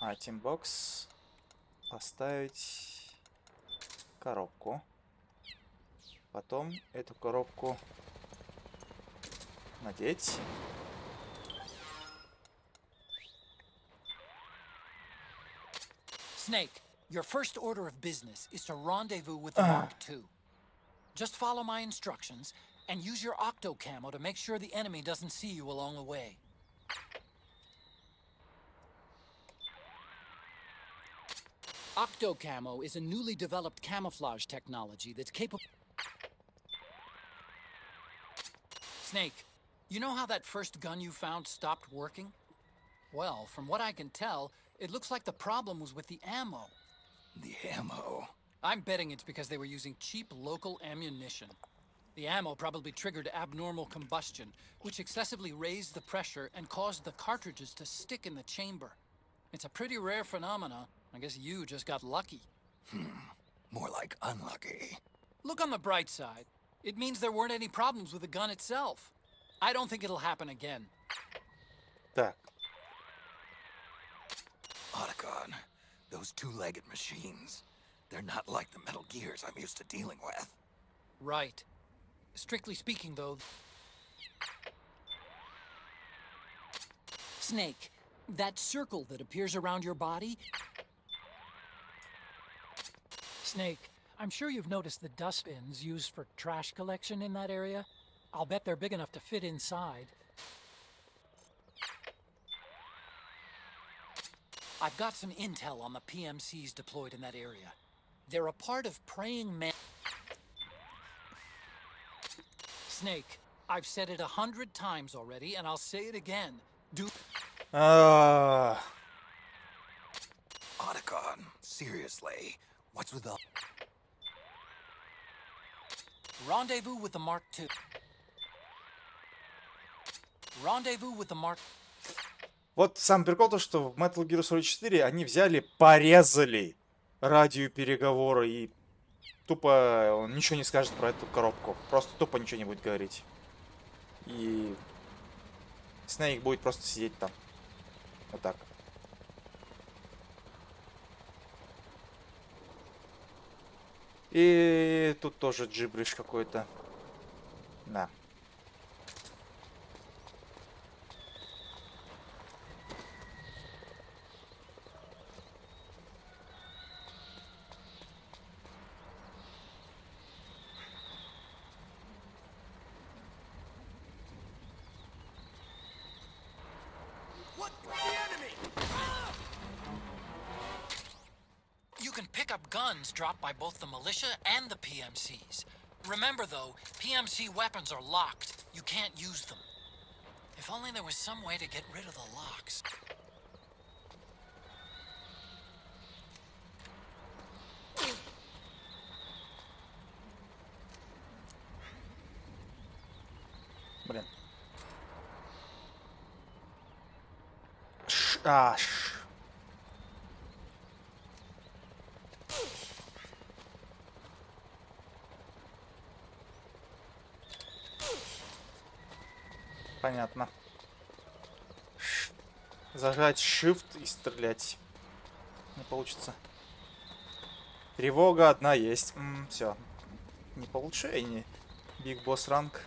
Item Box поставить коробку. Потом эту коробку надеть. Snake, your first order of business is to rendezvous with the Mark II. Just follow my instructions and use your octo camo to make sure the enemy doesn't see you along the way. Octo camo is a newly developed camouflage technology that's capable. Snake, you know how that first gun you found stopped working? Well, from what I can tell, it looks like the problem was with the ammo. The ammo? I'm betting it's because they were using cheap local ammunition. The ammo probably triggered abnormal combustion, which excessively raised the pressure and caused the cartridges to stick in the chamber. It's a pretty rare phenomena. I guess you just got lucky. More like unlucky. Look on the bright side. It means there weren't any problems with the gun itself. I don't think it'll happen again. Так. Otacon, those two-legged machines. They're not like the Metal Gears I'm used to dealing with. Right. Strictly speaking, though... Snake, that circle that appears around your body... Snake, I'm sure you've noticed the dustbins used for trash collection in that area. I'll bet they're big enough to fit inside. I've got some intel on the PMCs deployed in that area. They're a part of praying man... Snake, I've said it 100 times already, and I'll say it again. А, Otacon, seriously, what's with the... Rendezvous with the Mark II. Rendezvous with the Mark... Вот сам прикол то, что в Metal Gear Solid 4 они взяли, порезали радиопереговоры и тупо он ничего не скажет про эту коробку. Просто тупо ничего не будет говорить. И Снейк будет просто сидеть там. Вот так. И тут тоже джибриш какой-то. Да. You can pick up guns dropped by both the militia and the PMCs. Remember, though, PMC weapons are locked. You can't use them. If only there was some way to get rid of the locks. Блин. Понятно. Зажать Shift и стрелять. Не получится. Тревога одна есть. Все. Не по улучшению. Биг Босс ранг.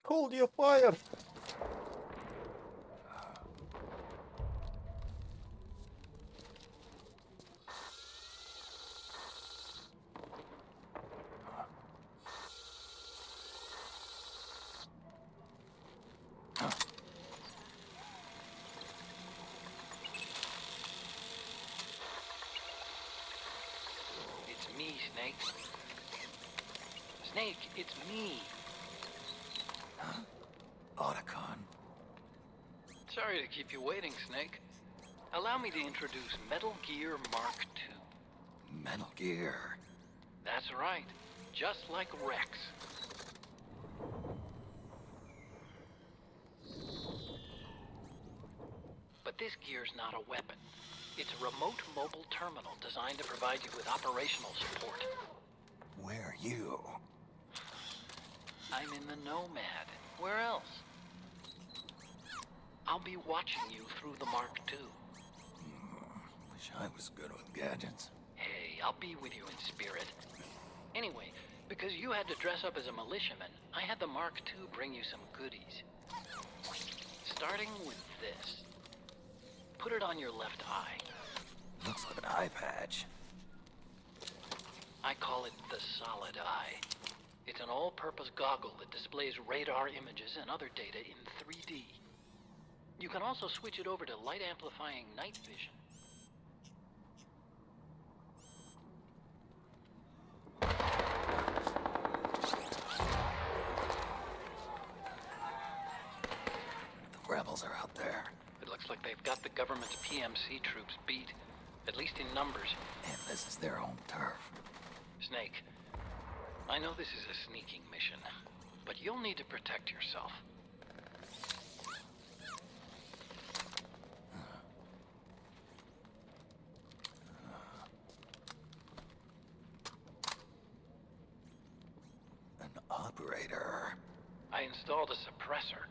Hold your fire. It's me, Snake. Snake, it's me. Otacon. Sorry to keep you waiting, Snake. Allow me to introduce Metal Gear Mark II. Metal Gear. That's right. Just like Rex. But this gear's not a weapon. It's a remote mobile terminal designed to provide you with operational support. Where are you? I'm in the Nomad. Where else? I'll be watching you through the Mark II. Wish I was good with gadgets. Hey, I'll be with you in spirit. Anyway, because you had to dress up as a militiaman, I had the Mark II bring you some goodies. Starting with this. Put it on your left eye. Looks like an eye patch. I call it the Solid Eye. It's an all-purpose goggle that displays radar images and other data in 3D. You can also switch it over to light-amplifying night vision. The rebels are out there. It looks like they've got the government's PMC troops beat, at least in numbers. And this is their home turf. Snake, I know this is a sneaking mission, but you'll need to protect yourself. An operator. I installed a suppressor.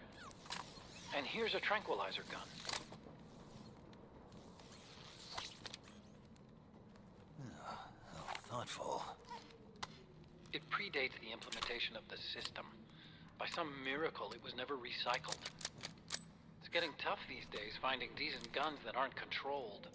And here's a tranquilizer gun. How thoughtful. It predates the implementation of the system. By some miracle, it was never recycled. It's getting tough these days finding decent guns that aren't controlled.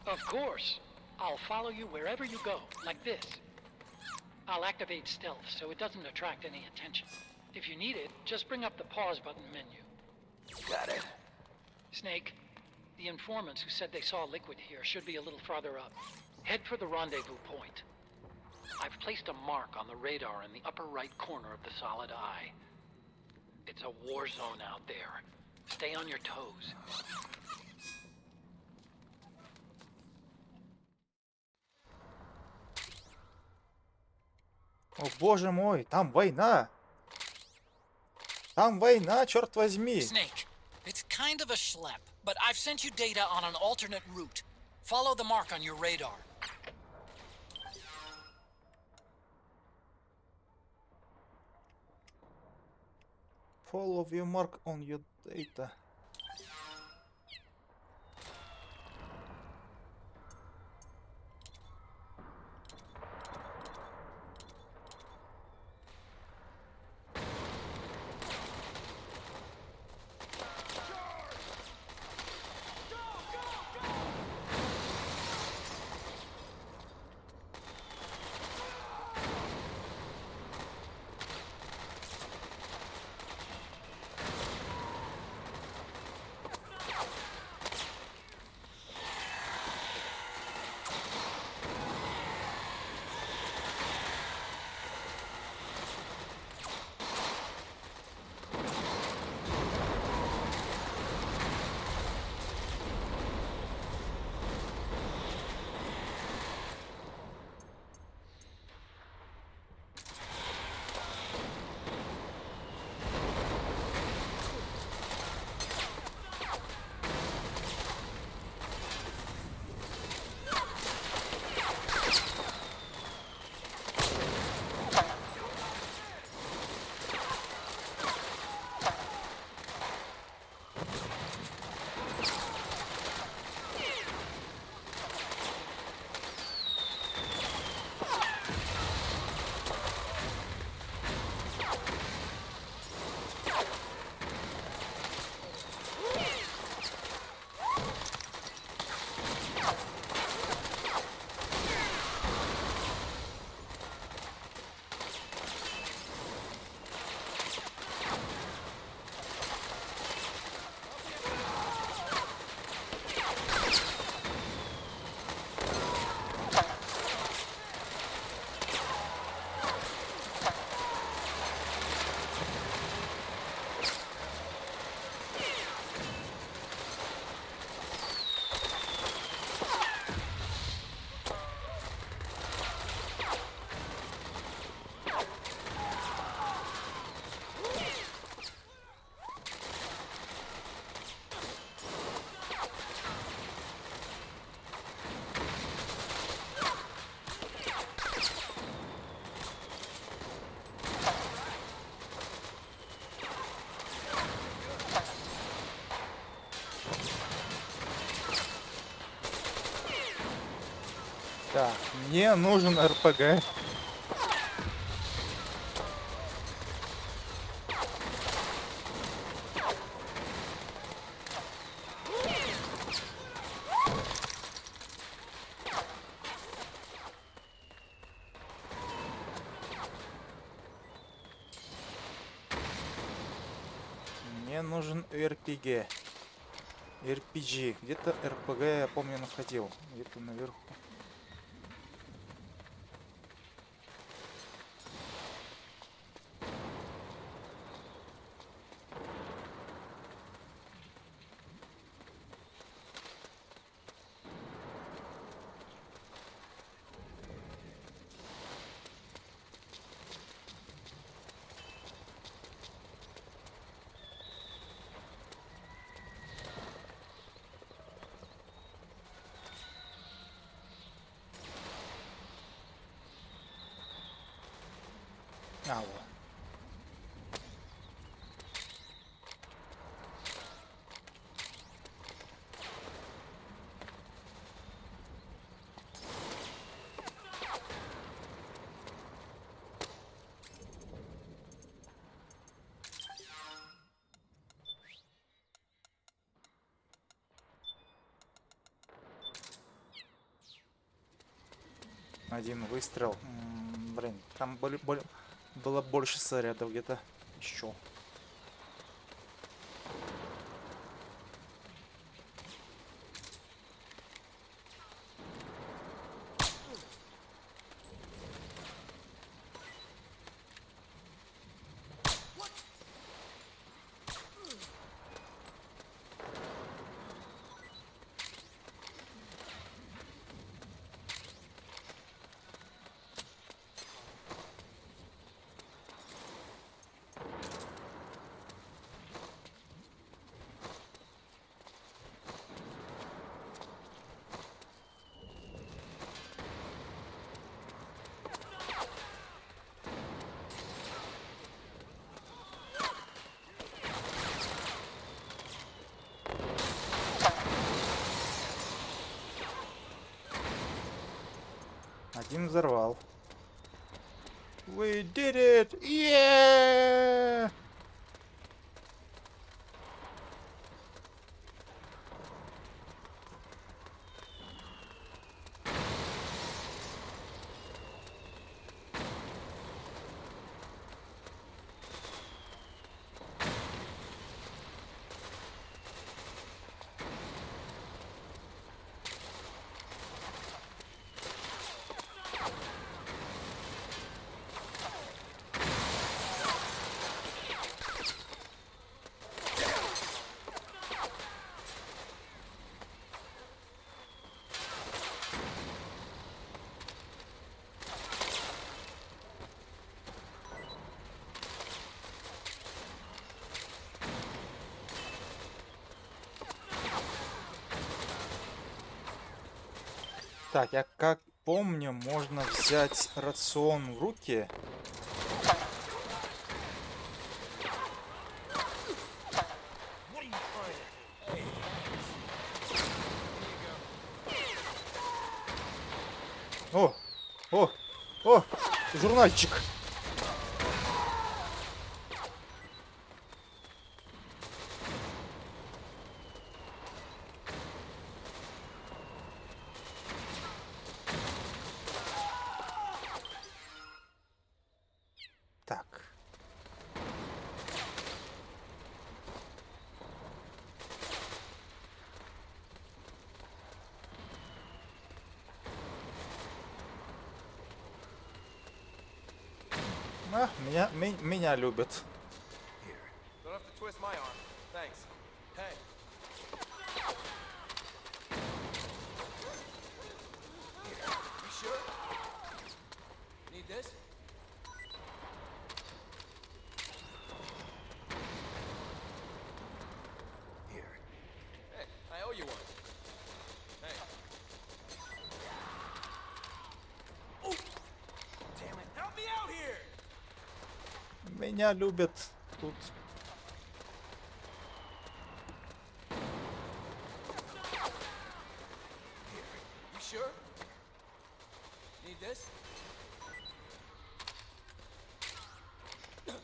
Of course. I'll follow you wherever you go, like this. I'll activate stealth so it doesn't attract any attention. If you need it, just bring up the pause button menu. Got it. Snake, the informants who said they saw liquid here should be a little farther up. Head for the rendezvous point. I've placed a mark on the radar in the upper right corner of the solid eye. It's a war zone out there. Stay on your toes. О боже мой, там война! Там война, черт возьми! Snake, it's kind of a schlep, but I've sent you data on an alternate route. Follow the mark on your radar. Follow your mark on your data. Так, мне нужен РПГ. Мне нужен РПГ. RPG. Где-то РПГ, я помню, находил. Где-то наверху. А, вот. Один выстрел. Блин, там было больше снарядов где-то еще. Один взорвал. We did it! Yeah! Так, я как помню, можно взять рацион в руки. О! О! О! Журнальчик! Так. А, меня любят. Don't have to twist my arm. Thanks. Hey. You sure? Need this? Here. Hey, I owe you one. Hey. Oh! Damn it! Help me out here! Меня любят тут. You sure? Need this? Hey!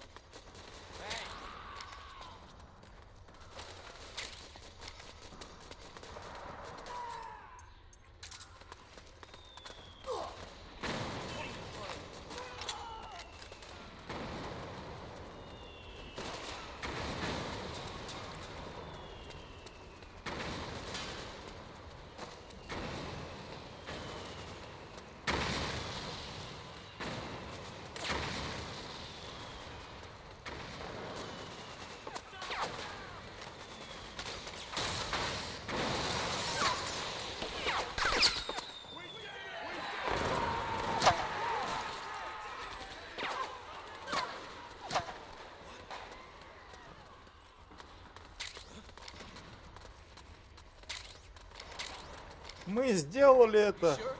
Мы сделали You это. sure?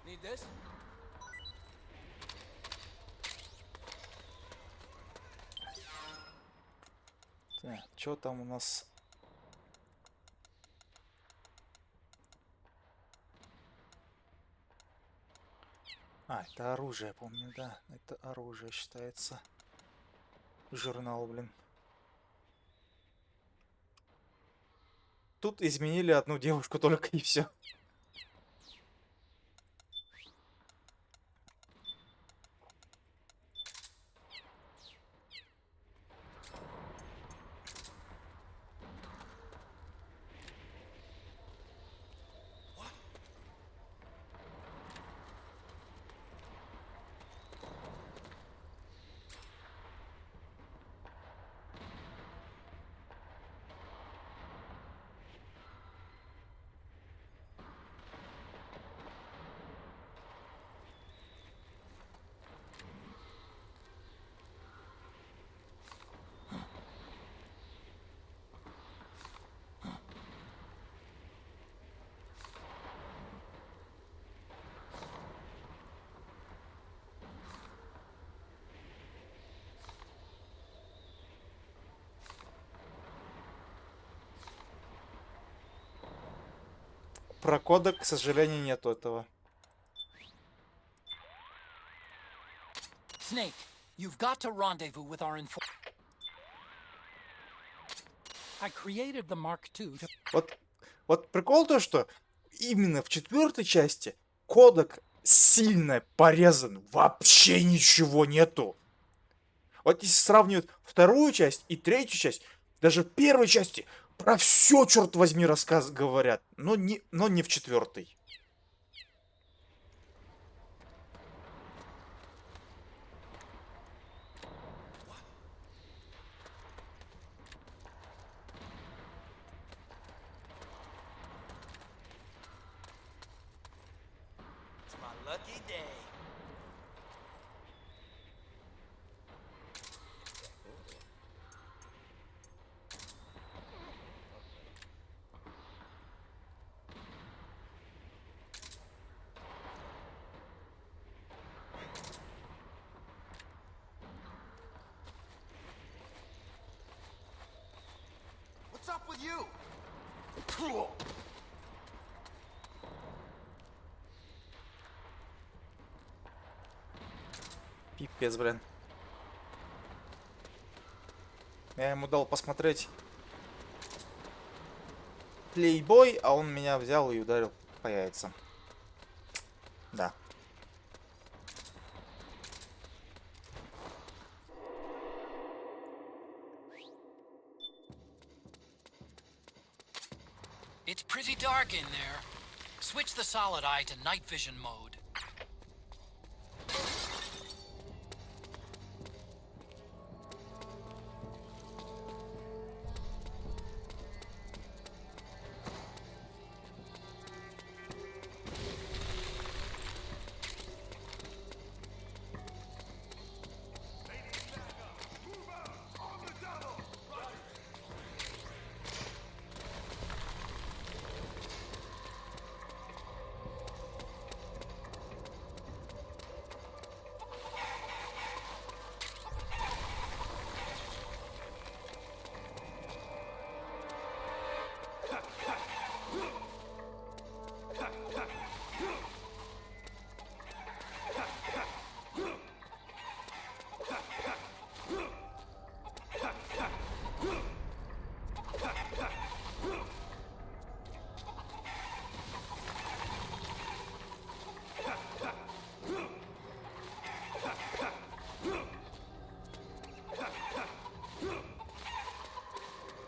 Need this? Так, что там у нас? А, это оружие, помню, да. Это оружие считается. Журнал, блин. Тут изменили одну девушку только и все. Про кодек, к сожалению, нету этого. Snake, you've got to rendezvous with our I created the Mark II to... Вот прикол то, что именно в 4-й части кодек сильно порезан. Вообще ничего нету. Вот если сравнивать 2-ю часть и 3-ю часть, даже в 1-й части про все, черт возьми, рассказ говорят. Но не в 4-й. It's my lucky day. What's up with you? Пипец, блин. Я ему дал посмотреть плейбой, а он меня взял и ударил по яйцам. Да. It's pretty dark in there. Switch the solid eye to night vision mode.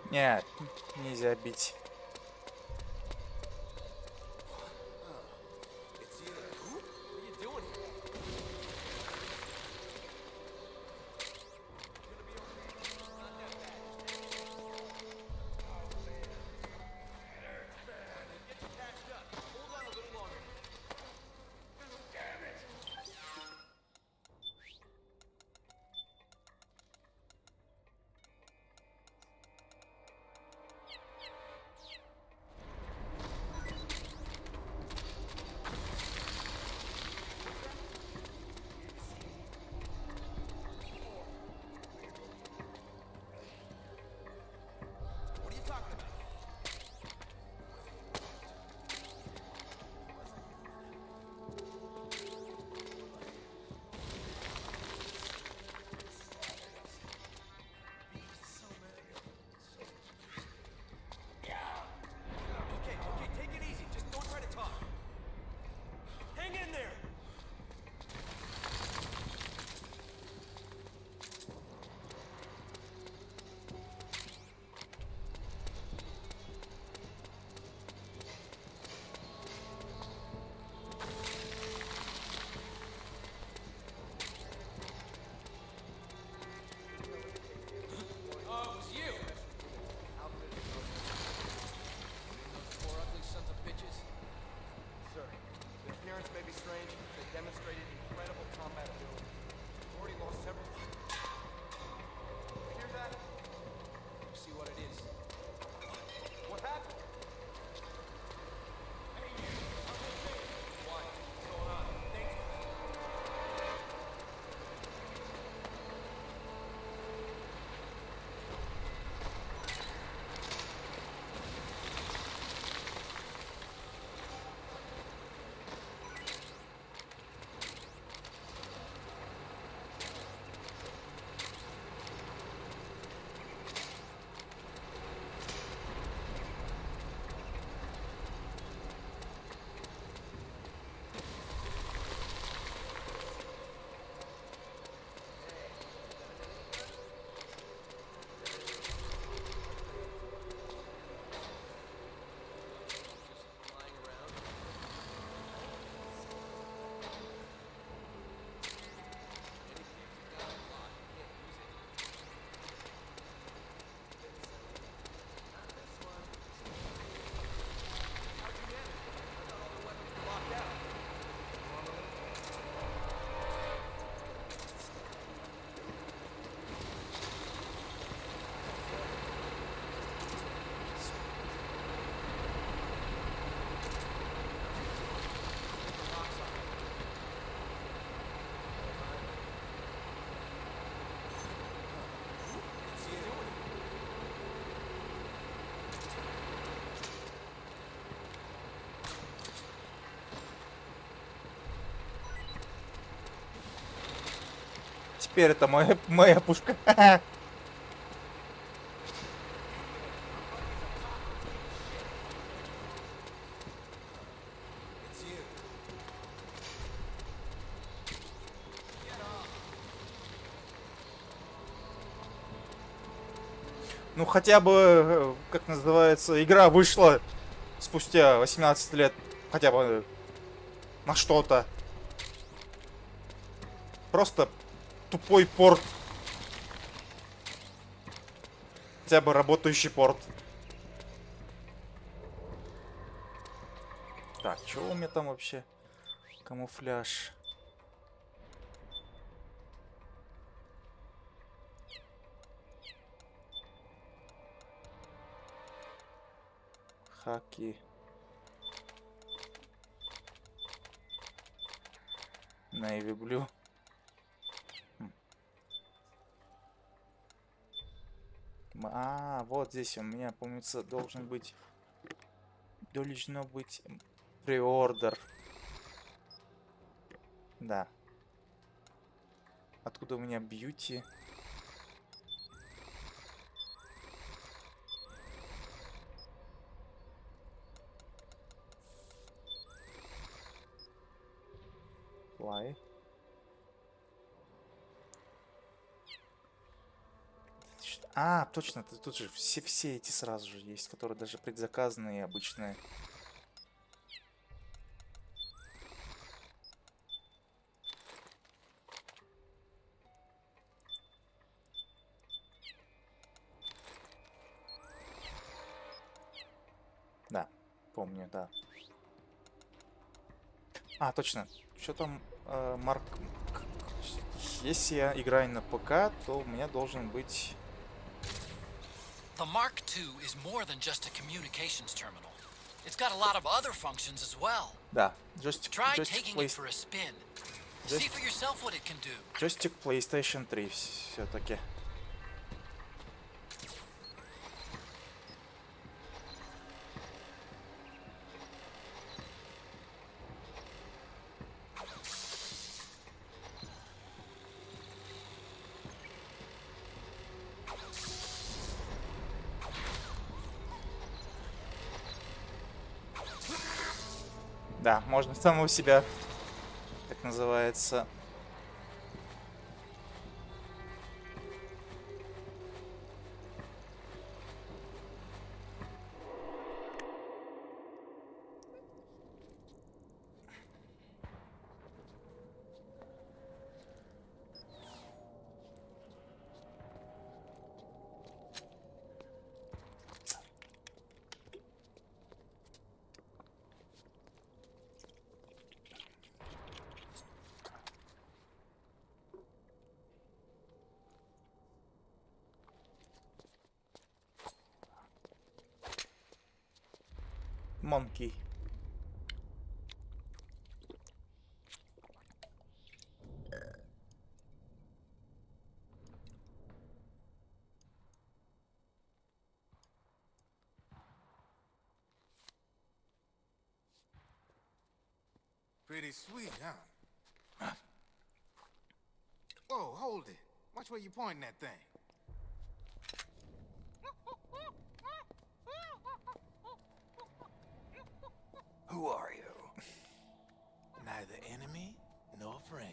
Нет, нельзя бить. теперь это моя пушка. Ну хотя бы, как называется, игра вышла спустя 18 лет. Хотя бы на что-то. Просто тупой порт. Хотя бы работающий порт. Так, что у меня там вообще? Камуфляж. Хаки. Navy Blue. А, вот здесь у меня, помнится, должно быть преордер. Да. Откуда у меня бьюти? Fly. А, точно, тут же все эти сразу же есть, которые даже предзаказанные и обычные. Да, помню, да. А, точно. Что там, Марк... Если я играю на ПК, то у меня должен быть... The Mark II is more than just a communications terminal. It's got a lot of other functions as well. Да, джойстик PlayStation 3 все-таки. Да, можно самого себя, так называется. Monkey. Pretty sweet, huh? Oh, hold it. Watch where you pointing that thing. Who are you? Neither enemy nor friend.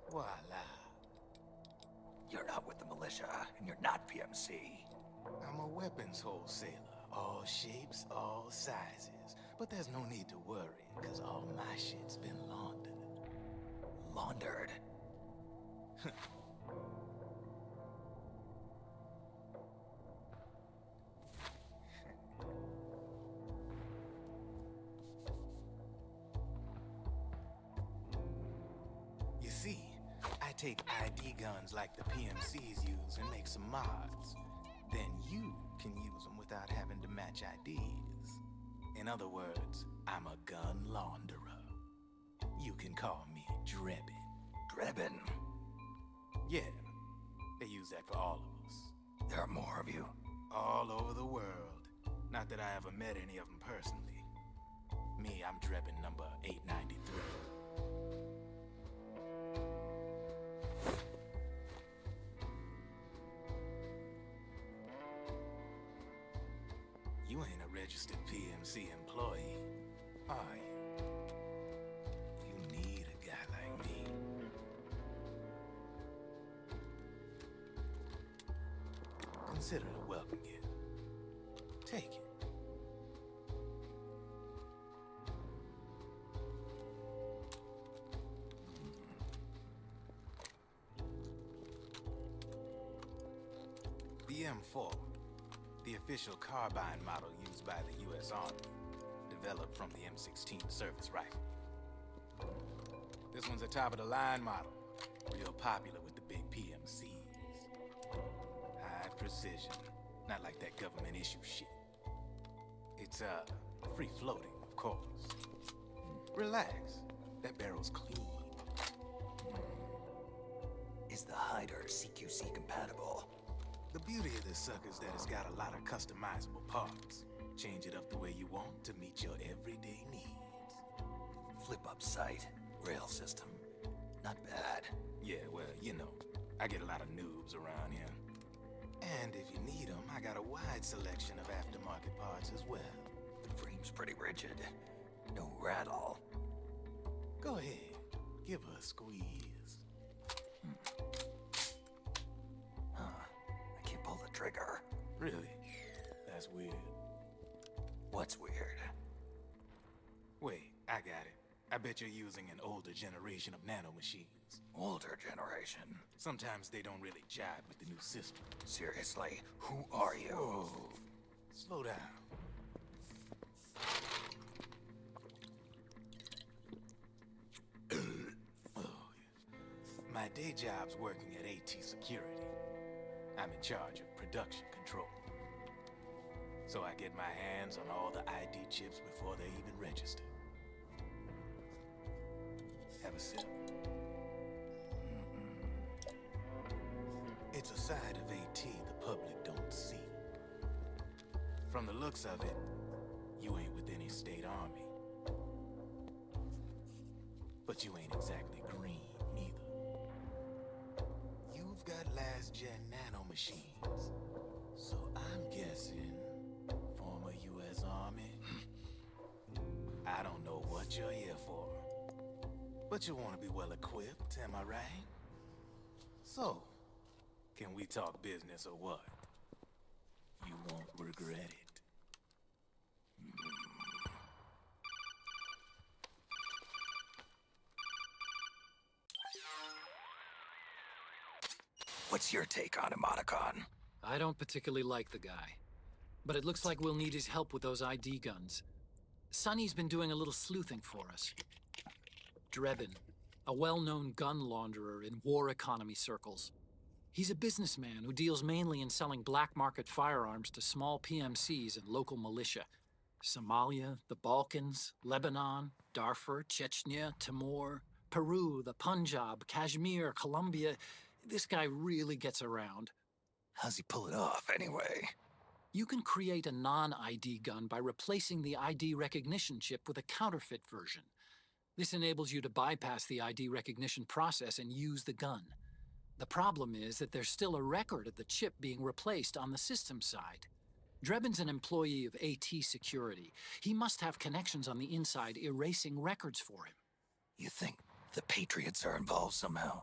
Voila. You're not with the militia, and you're not PMC. I'm a weapons wholesaler. All shapes, all sizes. But there's no need to worry, because all my shit's been laundered. Laundered? You see, I take ID guns like the PMCs use and make some mods. Then you can use them without having to match IDs. In other words, I'm a gun launderer. You can call me Drebin. Drebin? Yeah, they use that for all of us. There are more of you? All over the world. Not that I ever met any of them personally. Me, I'm Drebin number 893. You ain't a registered PMC employee, are you? You need a guy like me. Consider it a welcome gift. Take it. The M4, the official carbine model used by the U.S. Army, developed from the M16 service rifle. This one's a top-of-the-line model, real popular with the big PMCs. High precision, not like that government issue shit. It's, free-floating, of course. Relax, that barrel's clean. Is the hider CQC compatible? The beauty of this sucker is that it's got a lot of customizable parts. Change it up the way you want to meet your everyday needs. Flip-up sight, rail system. Not bad. Yeah, well, you know, I get a lot of noobs around here. And if you need them, I got a wide selection of aftermarket parts as well. The frame's pretty rigid. No rattle. Go ahead, give her a squeeze. I can't pull the trigger. Really? That's weird. What's weird? Wait, I got it. I bet you're using an older generation of nanomachines. Older generation? Sometimes they don't really jive with the new system. Seriously, who are you? Whoa. Slow down. My day job's working at AT Security. I'm in charge of production control. So I get my hands on all the ID chips before they even register. Have a sip. It's a side of AT the public don't see. From the looks of it, you ain't with any state army. But you ain't exactly green, neither. You've got last-gen nanomachines. So I'm guessing former U.S. Army. I don't know what you're here for. But you want to be well-equipped, am I right? So, can we talk business or what? You won't regret it. What's your take on Emoticon? I don't particularly like the guy. But it looks like we'll need his help with those ID guns. Sonny's been doing a little sleuthing for us. Drebin, a well-known gun launderer in war economy circles. He's a businessman who deals mainly in selling black market firearms to small PMCs and local militia. Somalia, the Balkans, Lebanon, Darfur, Chechnya, Timor, Peru, the Punjab, Kashmir, Colombia. This guy really gets around. How's he pull it off, anyway? You can create a non-ID gun by replacing the ID recognition chip with a counterfeit version. This enables you to bypass the ID recognition process and use the gun. The problem is that there's still a record of the chip being replaced on the system side. Drebin's an employee of AT Security. He must have connections on the inside erasing records for him. You think the Patriots are involved somehow?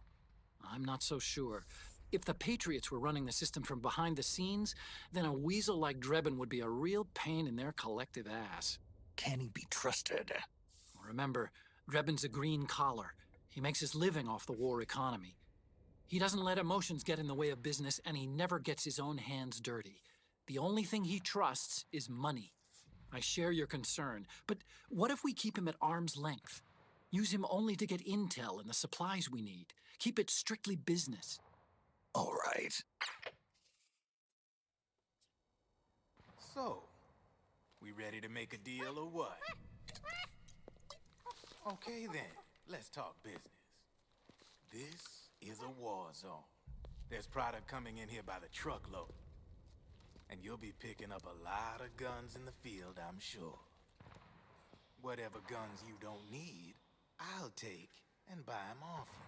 I'm not so sure. If the Patriots were running the system from behind the scenes, then a weasel like Drebin would be a real pain in their collective ass. Can he be trusted? Remember, Drebin's a green collar. He makes his living off the war economy. He doesn't let emotions get in the way of business, and he never gets his own hands dirty. The only thing he trusts is money. I share your concern, but what if we keep him at arm's length? Use him only to get intel and the supplies we need. Keep it strictly business. All right. So, we ready to make a deal or what? Okay then, let's talk business. This is a war zone. There's product coming in here by the truckload. And you'll be picking up a lot of guns in the field, I'm sure. Whatever guns you don't need, I'll take and buy them off you.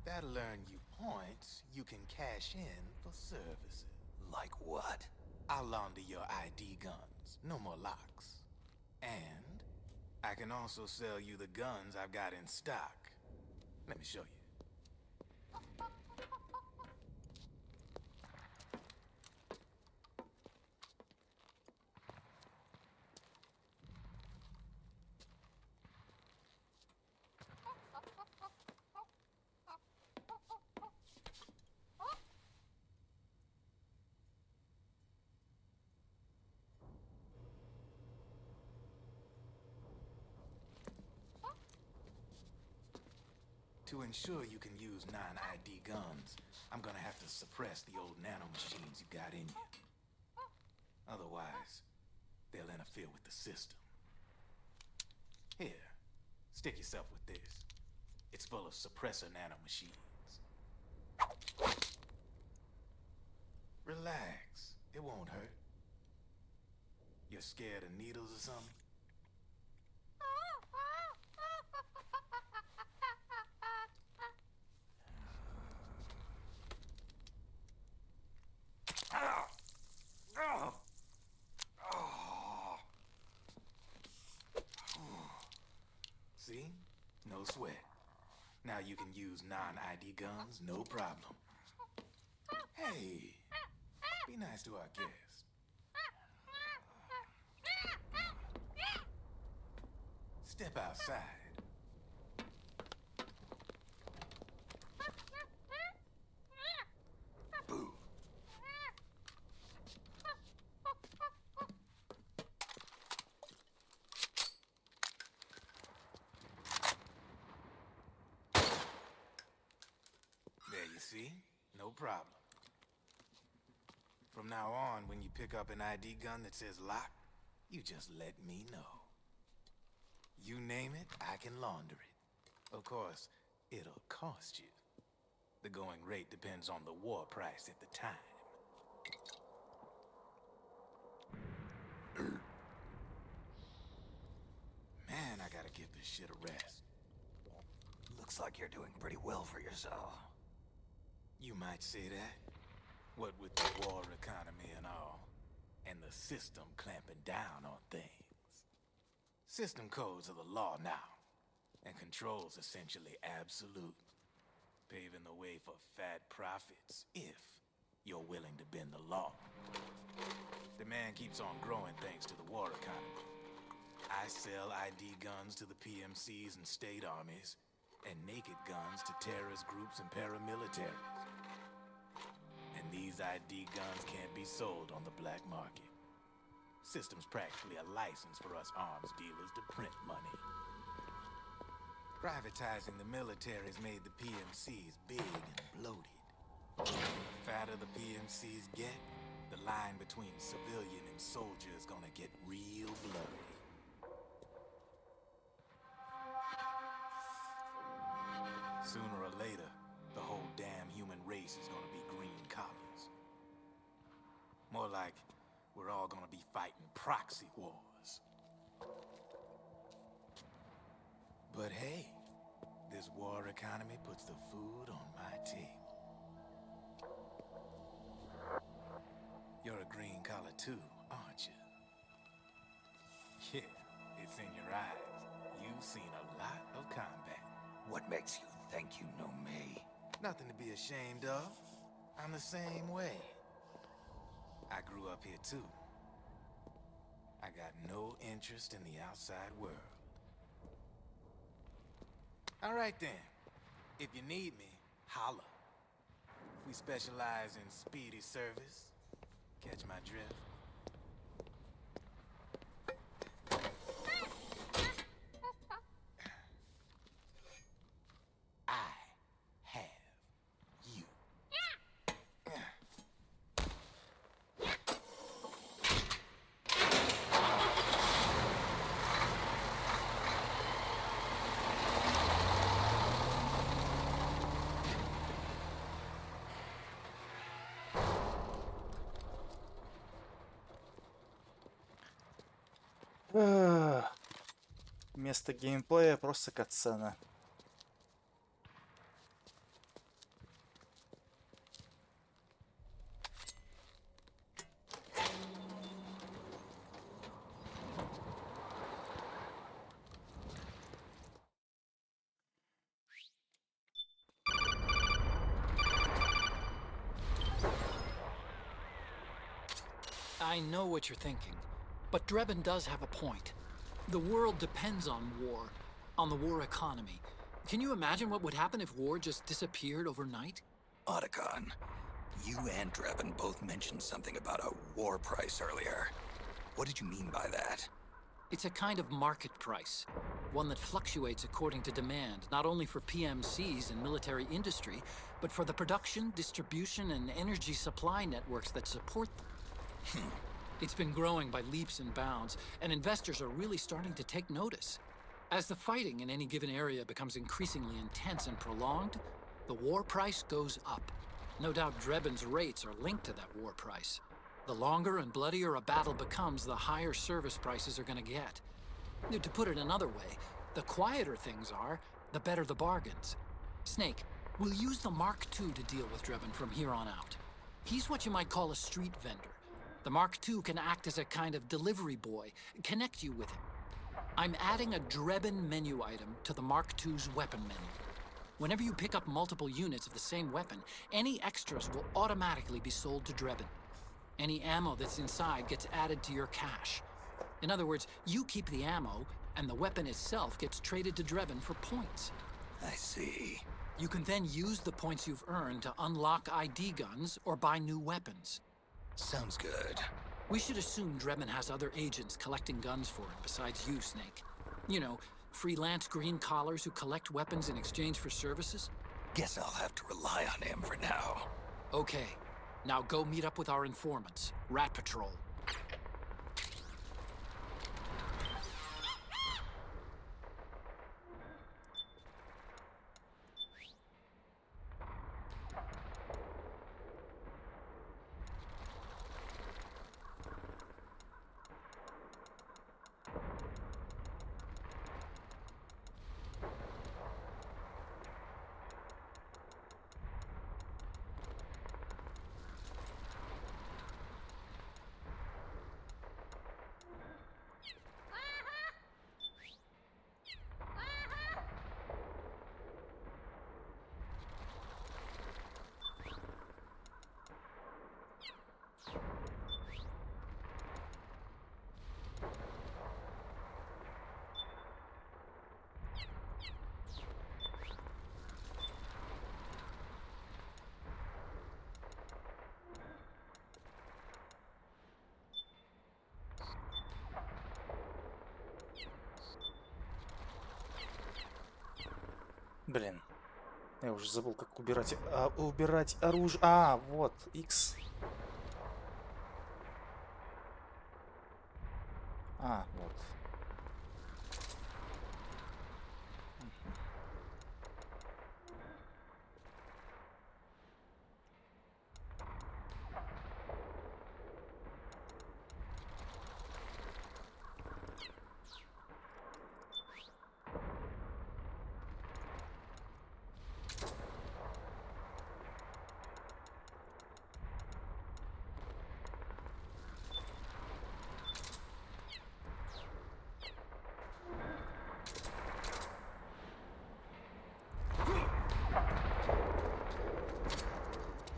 That'll earn you points you can cash in for services. Like what? I'll launder your ID guns. guns, no more locks. And I can also sell you the guns I've got in stock. Let me show you. To ensure you can use non-ID guns, I'm gonna have to suppress the old nanomachines you got in you. Otherwise, they'll interfere with the system. Here, stick yourself with this. It's full of suppressor nanomachines. Relax, it won't hurt. You're scared of needles or something? See? No sweat. Now you can use non-ID guns, no problem. Hey, be nice to our guest. Step outside. Boo. There you see? No problem. From now on, when you pick up an ID gun that says lock, you just let me know. You name it, I can launder it. Of course, it'll cost you. The going rate depends on the war price at the time. Man, I gotta give this shit a rest. Looks like you're doing pretty well for yourself. You might say that. What with the war economy and all, and the system clamping down on things. System codes are the law now, and control's essentially absolute, paving the way for fat profits if you're willing to bend the law. Demand keeps on growing thanks to the war economy. I sell ID guns to the PMCs and state armies, and naked guns to terrorist groups and paramilitaries. And these ID guns can't be sold on the black market. System's practically a license for us arms dealers to print money. Privatizing the military's made the PMCs big and bloated. The fatter the PMCs get, the line between civilian and soldier is gonna get real blurry. Sooner or later, the whole damn human race is gonna be green collars. More like we're all gonna be fighting proxy wars. But hey, this war economy puts the food on my table. You're a green collar too, aren't you? Yeah, it's in your eyes. You've seen a lot of combat. What makes you think you know me? Nothing to be ashamed of. I'm the same way. I grew up here too. I got no interest in the outside world. All right then. If you need me, holla. We specialize in speedy service. Catch my drift? I have you. Вместо геймплея просто катсцена. I know what you're thinking, but Drebin does have a point. The world depends on war, on the war economy. Can you imagine what would happen if war just disappeared overnight? Otacon, you and Drebin both mentioned something about a war price earlier. What did you mean by that? It's a kind of market price, one that fluctuates according to demand, not only for PMCs and military industry, but for the production, distribution, and energy supply networks that support them. It's been growing by leaps and bounds, and investors are really starting to take notice. As the fighting in any given area becomes increasingly intense and prolonged, the war price goes up. No doubt Drebin's rates are linked to that war price. The longer and bloodier a battle becomes, the higher service prices are going to get. To put it another way, the quieter things are, the better the bargains. Snake, we'll use the Mark II to deal with Drebin from here on out. He's what you might call a street vendor. The Mark II can act as a kind of delivery boy, connect you with him. I'm adding a Drebin menu item to the Mark II's weapon menu. Whenever you pick up multiple units of the same weapon, any extras will automatically be sold to Drebin. Any ammo that's inside gets added to your cache. In other words, you keep the ammo, and the weapon itself gets traded to Drebin for points. I see. You can then use the points you've earned to unlock ID guns or buy new weapons. Sounds good. We should assume Drebin has other agents collecting guns for him besides you, Snake. You know, freelance green collars who collect weapons in exchange for services? Guess I'll have to rely on him for now. Okay. Now go meet up with our informants, Rat Patrol. Блин, я уже забыл, как убирать оружие. А, вот, X. А, вот.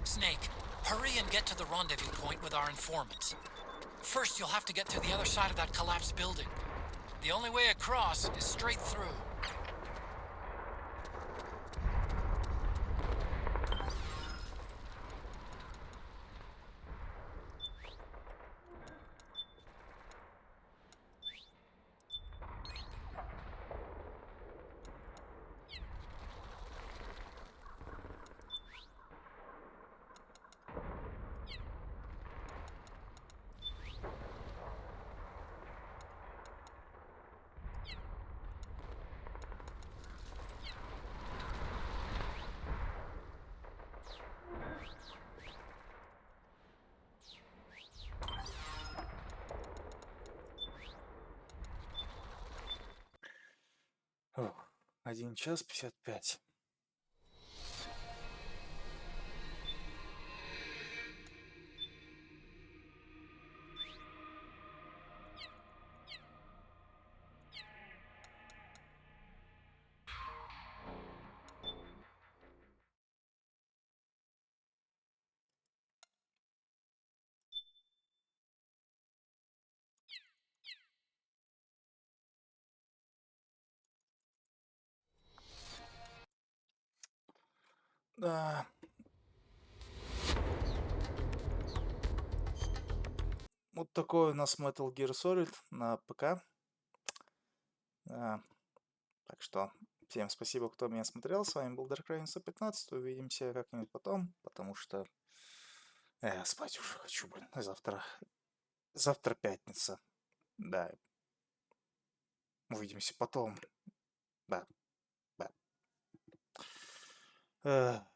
Snake, hurry and get to the rendezvous point with our informants. First, you'll have to get through the other side of that collapsed building. The only way across is straight through. Ох, 1 час 55. Да. Вот такой у нас Metal Gear Solid на ПК. Так что всем спасибо, кто меня смотрел. С вами был Dark Rain 115. Увидимся как-нибудь потом, потому что спать уже хочу, блин. Завтра пятница. Да. Увидимся потом. Да. Да.